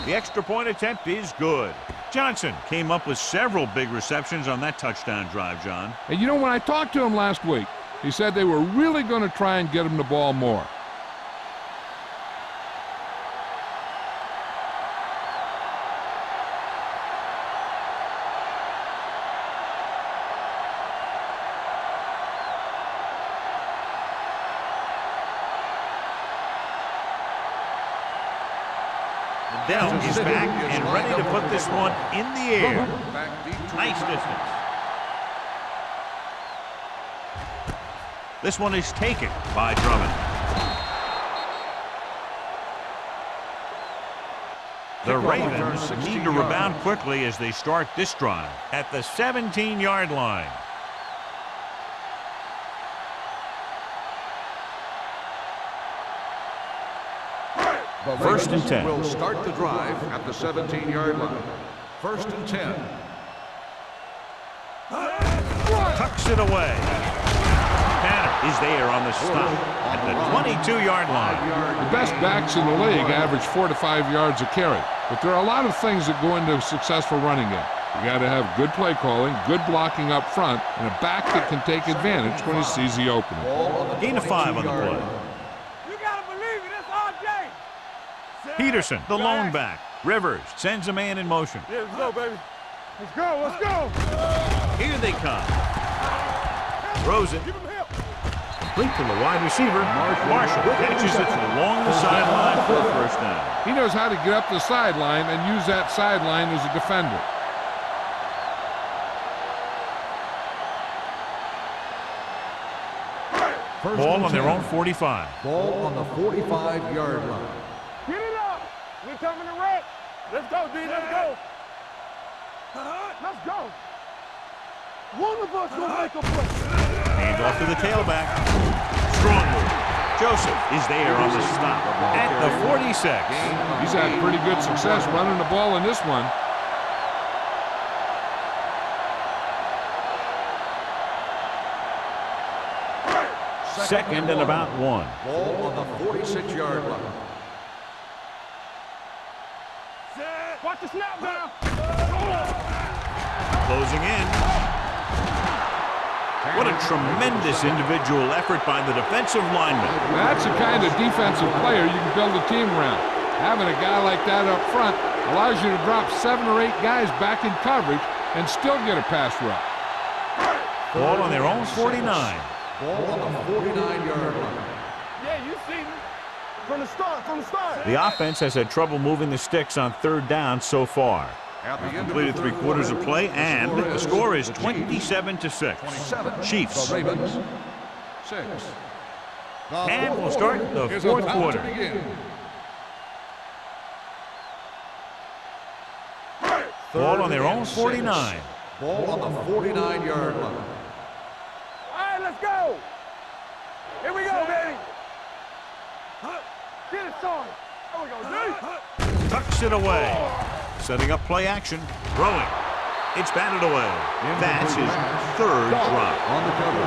The extra point attempt is good. Johnson came up with several big receptions on that touchdown drive, John. And you know, when I talked to him last week, he said they were really going to try and get him the ball more. Dell is back and ready to put this one in the air. Back deep to Nice distance. This one is taken by Drummond. The Ravens need to rebound quickly as they start this drive at the 17-yard line. The First and Ravens 10. will start the drive at the 17-yard line. First and 10. Tucks it away. Tanner is there on the stop at the 22-yard line. The best backs in the league average 4 to 5 yards a carry, but there are a lot of things that go into a successful running game. You got to have good play calling, good blocking up front, and a back that can take advantage when he sees the opening. Gain of 5 on the play. You gotta believe it. That's RJ. Peterson, the lone back. Rivers sends a man in motion. Yeah, let's go, baby. Let's go. Let's go. Here they come. Throws it. Give him help. Complete to the wide receiver. Marshall catches it along the sideline for a first down. He knows how to get up the sideline and use that sideline as a defender. Ball on their own 45. Ball on the 45-yard line. Get it up. We're coming to wreck. Let's go, D. Let's go. Let's go. One of us gonna make a play. Hand off to the tailback. Strong move. Joseph is there on the stop at the 46. He's had pretty good success running the ball in this one. Second and about 1. Ball on the 46-yard line. Watch the snap now. Closing in. What a tremendous individual effort by the defensive lineman. That's the kind of defensive player you can build a team around. Having a guy like that up front allows you to drop 7 or 8 guys back in coverage and still get a pass rush. Ball on their own 49. Ball on the 49-yard line. Yeah, you see me. From the start, from the start. The offense has had trouble moving the sticks on third down so far. At the end of the Completed third 3/4 of quarter, play, and the score is the 27-6. 7. Chiefs. The Ravens, 6. And we'll start the is fourth about to quarter. begin. Ball on their own and 49. 6. Ball on the 49-yard line. All right, let's go. Here we go, baby. Get it started. There we go, D. Tucks it away. Setting up play action. Throwing. It's batted away. That's his third drop. On the cover.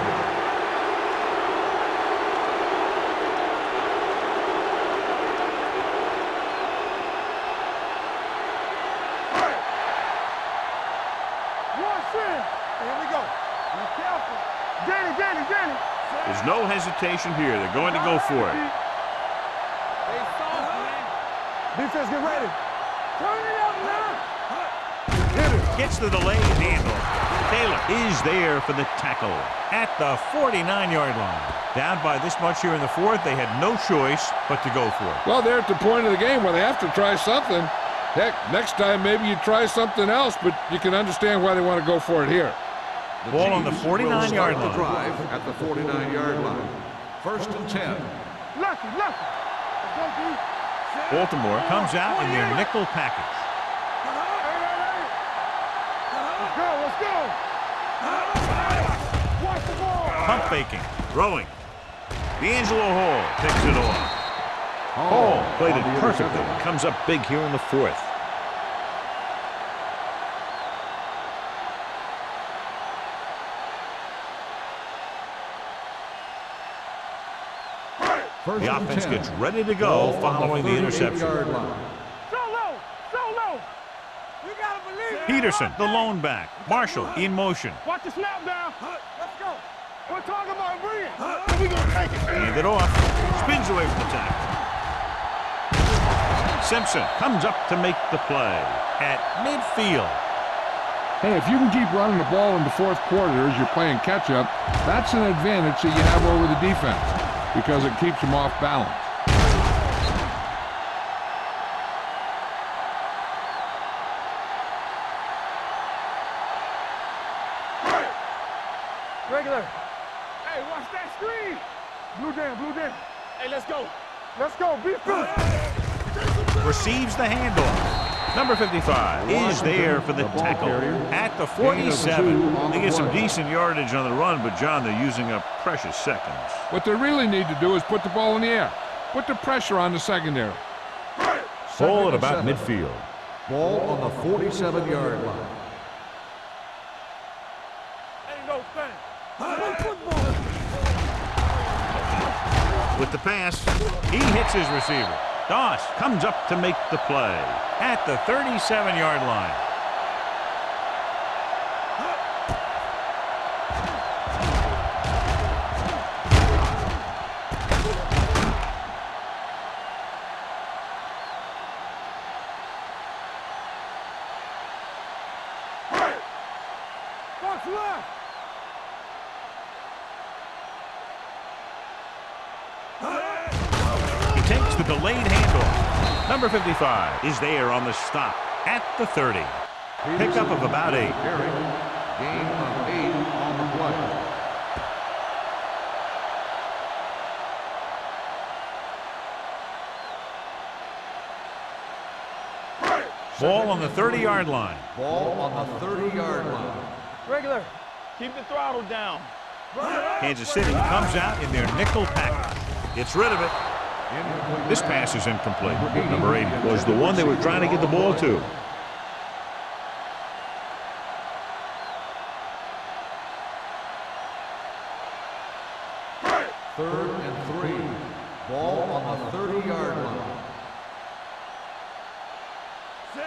Here we go. Be careful. Danny. There's no hesitation here. They're going to go for it. Hey, soft, man. Defense, get ready. Turn it up now. Hit it. Gets the delayed handle. Taylor is there for the tackle at the 49-yard line. Down by this much here in the fourth, they had no choice but to go for it. Well, they're at the point of the game where they have to try something. Heck, next time maybe you try something else, but you can understand why they want to go for it here. Ball on the Chiefs will 49-yard start the line. drive at the 49-yard line. First and 10. Lucky. Let's go, D. Baltimore comes out in their nickel package. Let's go. Watch the ball. Pump faking. Throwing. D'Angelo Hall picks it off. Hall played it perfectly. Comes up big here in the fourth. First The and offense 10. gets ready to Ball go on following the 38 interception. So yard line. low. You gotta believe it. Peterson, the lone back. Marshall in motion. Watch the snap down. Let's go. We're talking about brilliant. We gonna take it. Hand it off. Spins away from the tackle. Simpson comes up to make the play at midfield. Hey, if you can keep running the ball in the fourth quarter as you're playing catch-up, that's an advantage that you have over the defense because it keeps them off balance. Regular. Hey, watch that screen. Blue down, blue down. Hey, let's go. Let's go. Be good. Receives the handoff. Number 55 is there for the tackle at the 47. They get some decent yardage on the run, but, John, they're using up precious seconds. What they really need to do is put the ball in the air. Put the pressure on the secondary. Ball at about midfield. Ball on the 47-yard line. Ain't no thing. With the pass, he hits his receiver. Doss comes up to make the play at the 37-yard line. What's left? He takes the delayed handoff. Number 55 is there on the stop at the 30. Pickup of about 8. Gain of 8 on the play. Ball on the 30-yard line. Ball on the 30-yard line. Regular. Keep the throttle down. Kansas City comes out in their nickel package. Gets rid of it. This pass is incomplete. Number 80 was the one they were trying to get the ball to. Third and 3. Ball on the 30-yard line.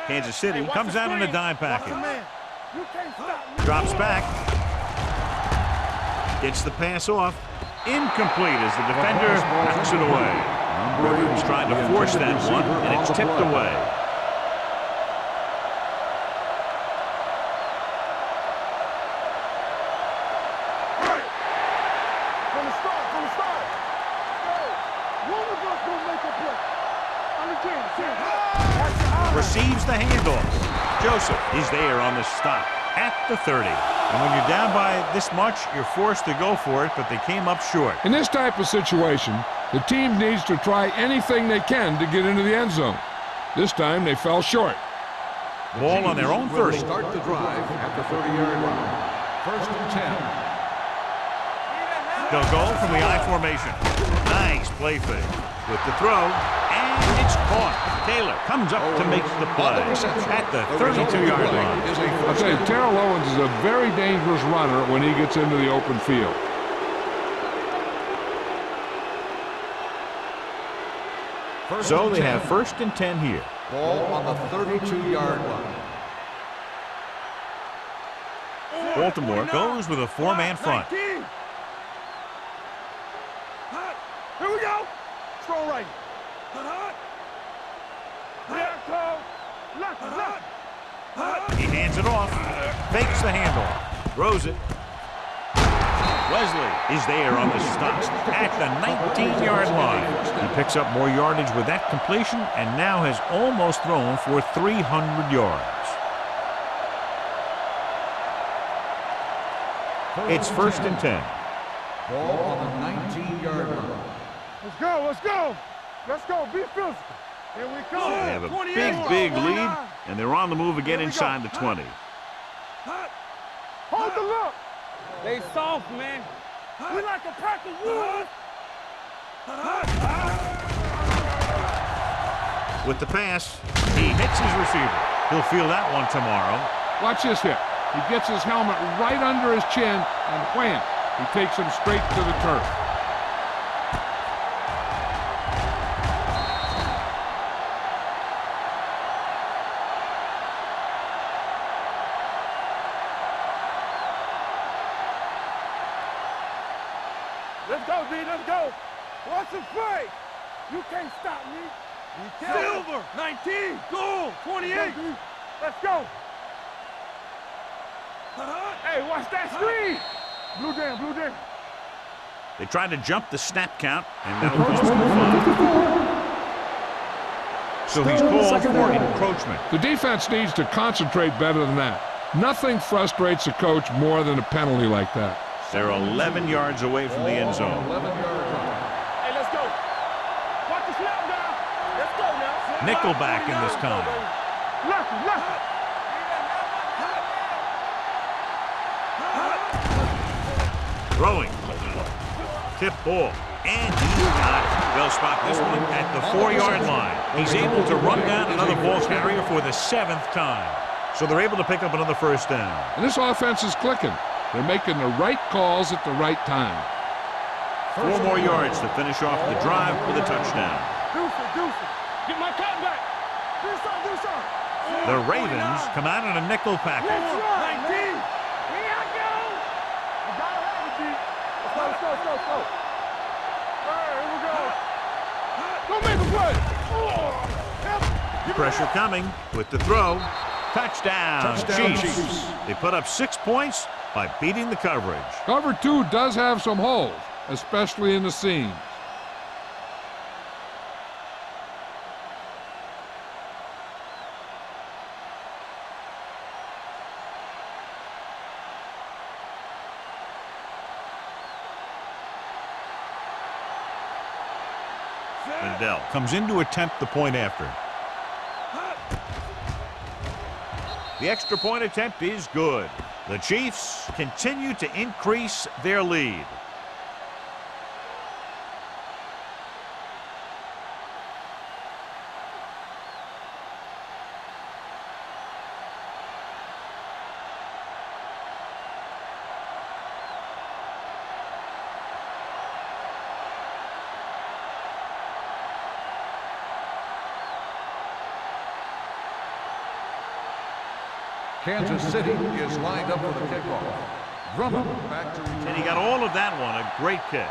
Kansas City comes out in a dime package. You can't stop me. Drops back. Gets the pass off. Incomplete as the defender knocks it away. Rivers trying to force that one, and it's tipped away. From the start. Go. One of us gonna make a play. On the team. Receives the handoff. Joseph is there on the stop at the 30. And when you're down by this much, you're forced to go for it, but they came up short. In this type of situation, the team needs to try anything they can to get into the end zone. This time, they fell short. Ball on their own 30. Start the drive at the 30-yard line. First and 10. They'll go from the I formation. Nice play fake. With the throw, and it's caught. Taylor comes up to make the play at the 32-yard line. I'll tell you, Terrell Owens is a very dangerous runner when he gets into the open field. So they have first and 10 here. Ball on the 32-yard line. Baltimore goes with a 4-man front. Here we go. Throw right. Left. He hands it off. Fakes the handoff. Throws it. Wesley is there on the stop at the 19-yard line. He picks up more yardage with that completion and now has almost thrown for 300 yards. It's first and 10. Ball on the 19-yard line. Let's go. Be physical. Here we go. They have a big lead, and they're on the move again inside the 20. Hold the look. They soft, man. We like a pack of wolves. With the pass, he hits his receiver. He'll feel that one tomorrow. Watch this hit. He gets his helmet right under his chin, and wham, he takes him straight to the turf. Let's go, D. Let's go. Watch him play. You can't stop me. Silver. 19. Gold. 28. Let's go. Hey, watch that screen. Blue down. They tried to jump the snap count, and that'll cost them 5. So he's called for encroachment. The defense needs to concentrate better than that. Nothing frustrates a coach more than a penalty like that. They're 11 yards away from the end zone. 11-yard line. Hey, let's go. Watch the snap now. Let's go now. Nickelback in this time. Left, left. Throwing. Tip ball. And he got it. They'll spot this one at the 4-yard line. He's able to run down another ball carrier for the 7th time. So they're able to pick up another first down. And this offense is clicking. They're making the right calls at the right time. 4 more yards to finish off the drive with a touchdown. Deuce. Get my cut back. Do something. The Ravens come out in a nickel package. 19. Here I go. You gotta have it, G. Let's go. All right, here we go. Don't make a play. Pressure coming with the throw. Touchdown, Chiefs. They put up 6 points by beating the coverage. Cover 2 does have some holes, especially in the seams. Lindell comes in to attempt the point after. The extra point attempt is good. The Chiefs continue to increase their lead. Kansas City is lined up for the kickoff. Drummond back to return. And he got all of that one. A great kick.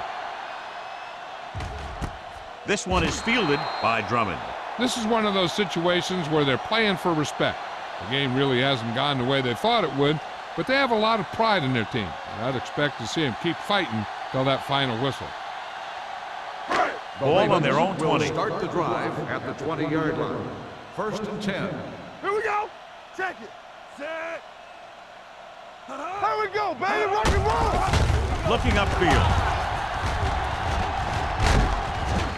This one is fielded by Drummond. This is one of those situations where they're playing for respect. The game really hasn't gone the way they thought it would, but they have a lot of pride in their team. And I'd expect to see them keep fighting till that final whistle. Ball on their own 20. Start the drive at the 20-yard line. 1st and 10. Here we go. Check it. Set. Here we go, baby. Rock and roll. Looking upfield.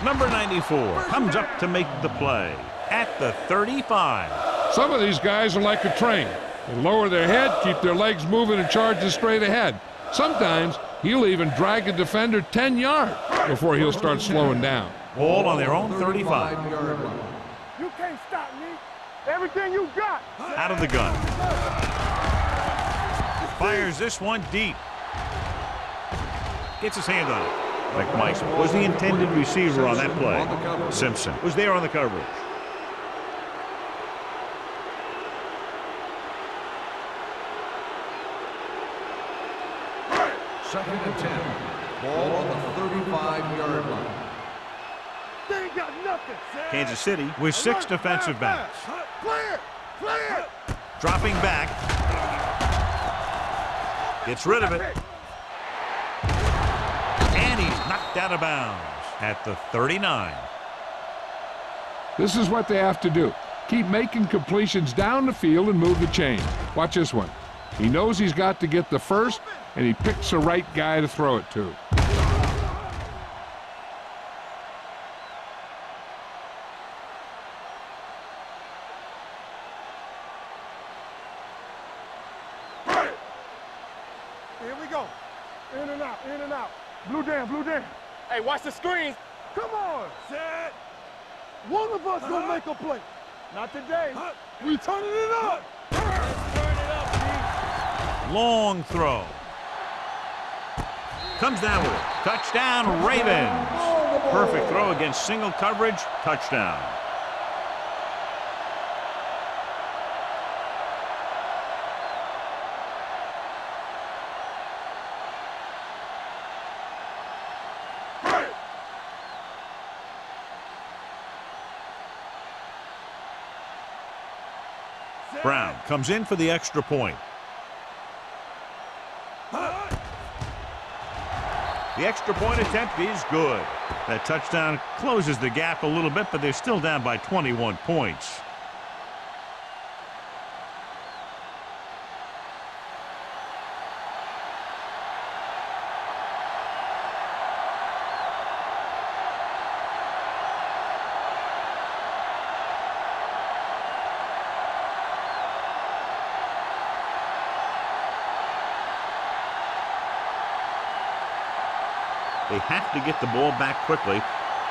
Number 94 comes up to make the play at the 35. Some of these guys are like a train. They lower their head, keep their legs moving, and charge straight ahead. Sometimes he'll even drag a defender 10 yards before he'll start slowing down. Ball on their own 35. You can't stop me. Everything you got. Out of the gun. Fires this one deep. Gets his hand on it. McMichael was the intended receiver on that play. Simpson was there on the coverage. Second and 10. Ball on the 35-yard line. They ain't got nothing. Kansas City with 6 defensive backs. Clear. Dropping back. Gets rid of it. And he's knocked out of bounds at the 39. This is what they have to do. Keep making completions down the field and move the chain. Watch this one. He knows he's got to get the first, and he picks the right guy to throw it to. Here we go. In and out. Blue down. Hey, watch the screens. Come on. Set. One of us gonna make a play. Not today. We turning it up. Turn it up, G. Long throw. Comes down with it. Touchdown, Ravens. Perfect throw against single coverage. Touchdown. Brown comes in for the extra point. The extra point attempt is good. That touchdown closes the gap a little bit, but they're still down by 21 points. They have to get the ball back quickly,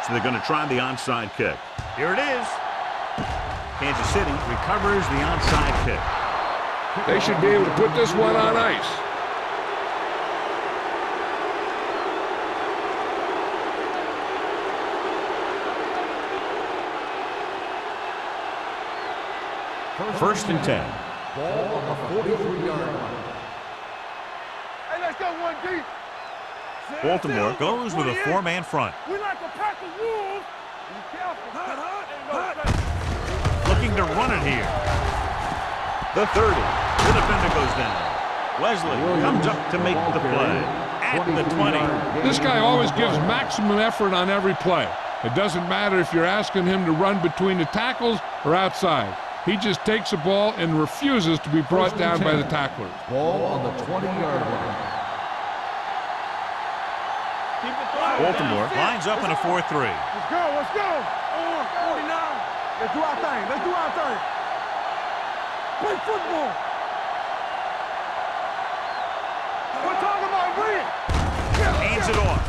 so they're going to try the onside kick. Here it is. Kansas City recovers the onside kick. They should be able to put this one on ice. First and 10. Ball on the 43-yard line. Hey, let's go one deep. Baltimore goes with a 4-man front. We like a pack of wolves. Be careful. Looking to run it here. The 30. The defender goes down. Wesley comes up to make the play. At the 20. This guy always gives maximum effort on every play. It doesn't matter if you're asking him to run between the tackles or outside. He just takes the ball and refuses to be brought down by the tacklers. Ball on the 20-yard line. Baltimore lines up in a 4-3. Let's go, let's go. 49. Let's do our thing, let's do our thing. Play football. We're talking about win. Hands it off.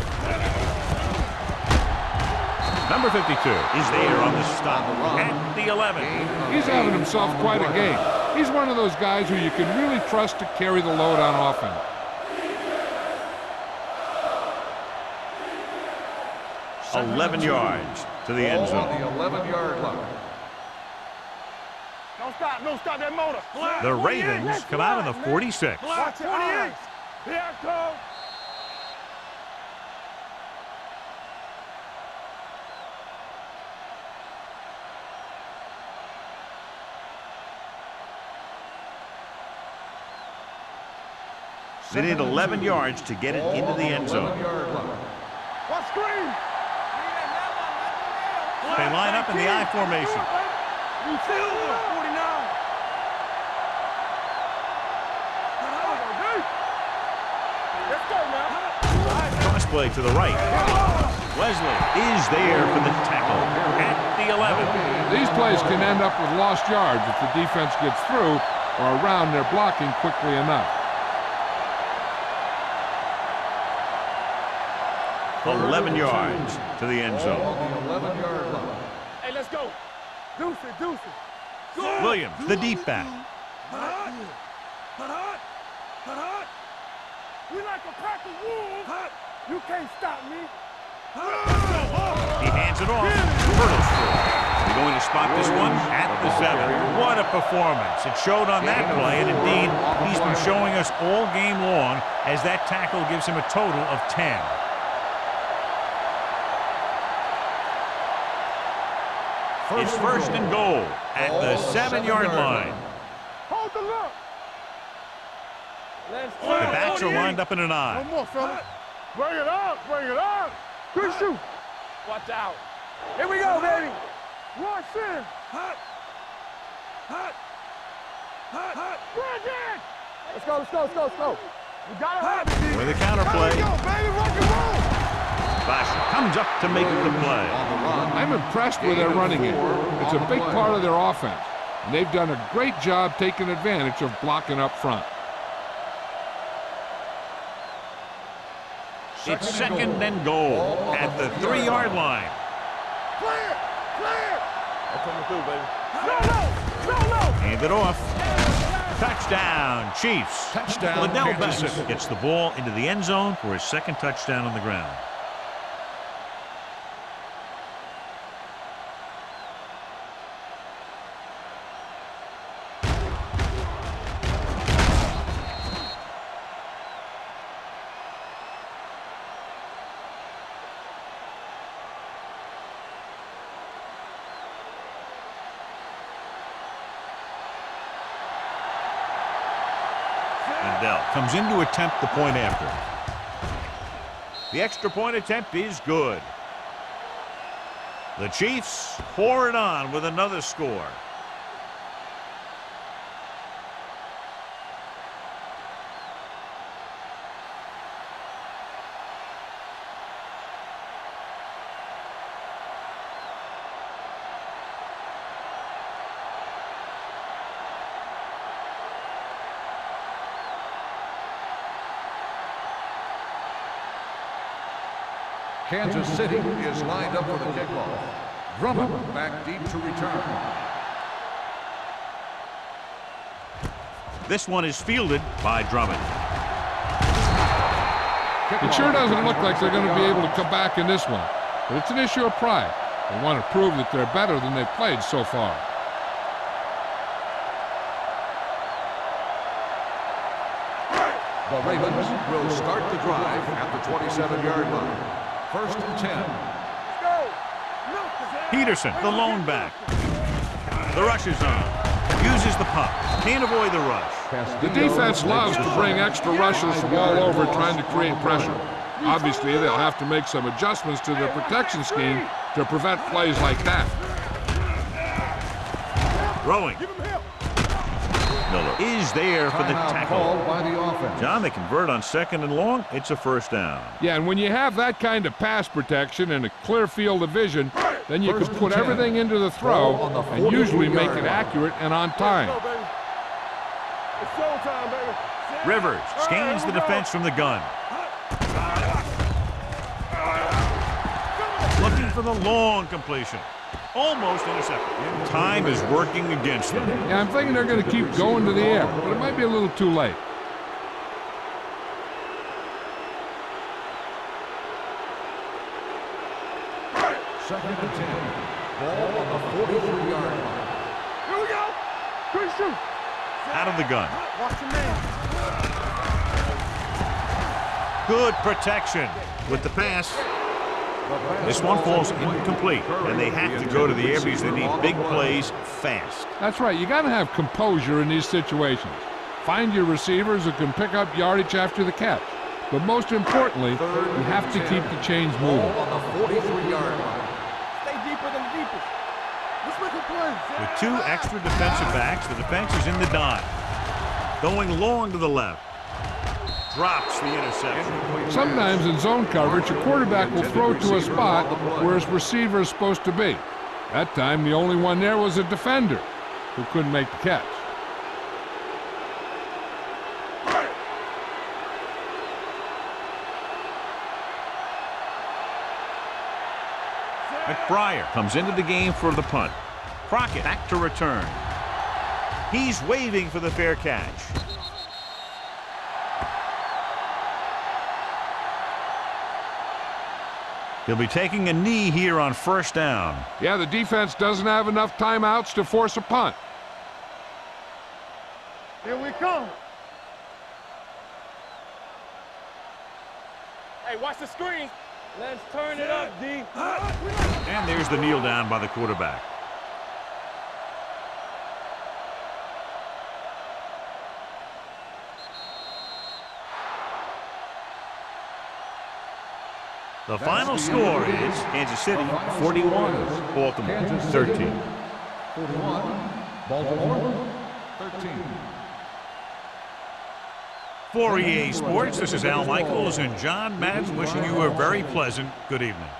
Number 52 is there on the stop at the 11. He's having himself quite a game. He's one of those guys who you can really trust to carry the load on offense. Second 11 yards to the end Ball on zone. the 11-yard line. Don't stop that motor. The Ravens come out on the 46. Watch 28. Here it goes. They need 11 yards to get it into the end zone. 11-yard line. What screen? They line up in the I formation. You silver. 49. Let's go now. Cross play to the right. Wesley is there for the tackle at the 11. These plays can end up with lost yards if the defense gets through or around their blocking quickly enough. 11 yards to the end Ball zone. on the 11-yard line. Hey, let's go. Deuce it, deuce it. Williams, the deep back. We like a pack of wolves. You can't stop me. He hands it off. Hurdles through. They're going to spot this one at the 7. What a performance. It showed on that play, and indeed, he's been showing us all game long as that tackle gives him a total of 10. It's first and goal at the 7-yard line. Hold the look. The backs are lined up in an I. One more, fellas. Bring it up, bring it up. Good shoot. Watch out. Here we go, baby. Rush in. Let's go, let's go, let's go, let's go. We got to have it, D. With a counterplay. Here we go, baby. Rock and roll. Basher comes up to make the play. I'm impressed with their running game. It's a big part of their offense, and they've done a great job taking advantage of blocking up front. It's second and goal at the 3-yard line. Clear, clear. That's coming through, baby. No. Hand it off. Touchdown, Chiefs. Touchdown, Liddell Kansas Beck City. gets the ball into the end zone for his second touchdown on the ground. Liddell comes in to attempt the point after. The extra point attempt is good. The Chiefs pour it on with another score. Kansas City is lined up for the kickoff. Drummond back deep to return. This one is fielded by Drummond. It sure doesn't look like they're going to be able to come back in this one, but it's an issue of pride. They want to prove that they're better than they've played so far. The Ravens will start the drive at the 27-yard line. First and 10. Peterson, the lone back. The rush is on. Uses the pump. Can't avoid the rush. The defense loves to bring extra rushers from all over trying to create pressure. Obviously, they'll have to make some adjustments to their protection scheme to prevent plays like that. Throwing. Miller is there for the tackle. Called by the offense. John, they convert on 2nd and long. It's a first down. Yeah, and when you have that kind of pass protection and a clear field of vision, then you can put everything into the throw and usually make it accurate and on time. It's showtime, baby. Rivers scans the defense from the gun. Looking for the long completion. Almost intercepted. Time is working against them. Yeah, I'm thinking they're going to keep going to the air, but it might be a little too late. Second and 10. Ball on the 43-yard line. Here we go. Quick shoot. Out of the gun. Watch your man. Good protection with the pass. This one falls incomplete, and they have to go to the air because they need big plays fast. That's right. You got to have composure in these situations. Find your receivers who can pick up yardage after the catch. But most importantly, you have to keep the chains moving. On the 43-yard line. Stay deeper than deepest. Let's make a play. With 2 extra defensive backs, the defense is in the dive. Going long to the left. Drops the interception. Sometimes in zone coverage, a quarterback will throw to a spot where his receiver is supposed to be. That time, the only one there was a defender who couldn't make the catch. McBriar comes into the game for the punt. Crockett back to return. He's waving for the fair catch. He'll be taking a knee here on first down. Yeah, the defense doesn't have enough timeouts to force a punt. Here we come. Hey, watch the screen. Let's turn it up, D. And there's the kneel down by the quarterback. The final score is Kansas City 41, Baltimore 13. 41, Baltimore 13. For EA Sports, this is Al Michaels and John Madden wishing you a very pleasant good evening.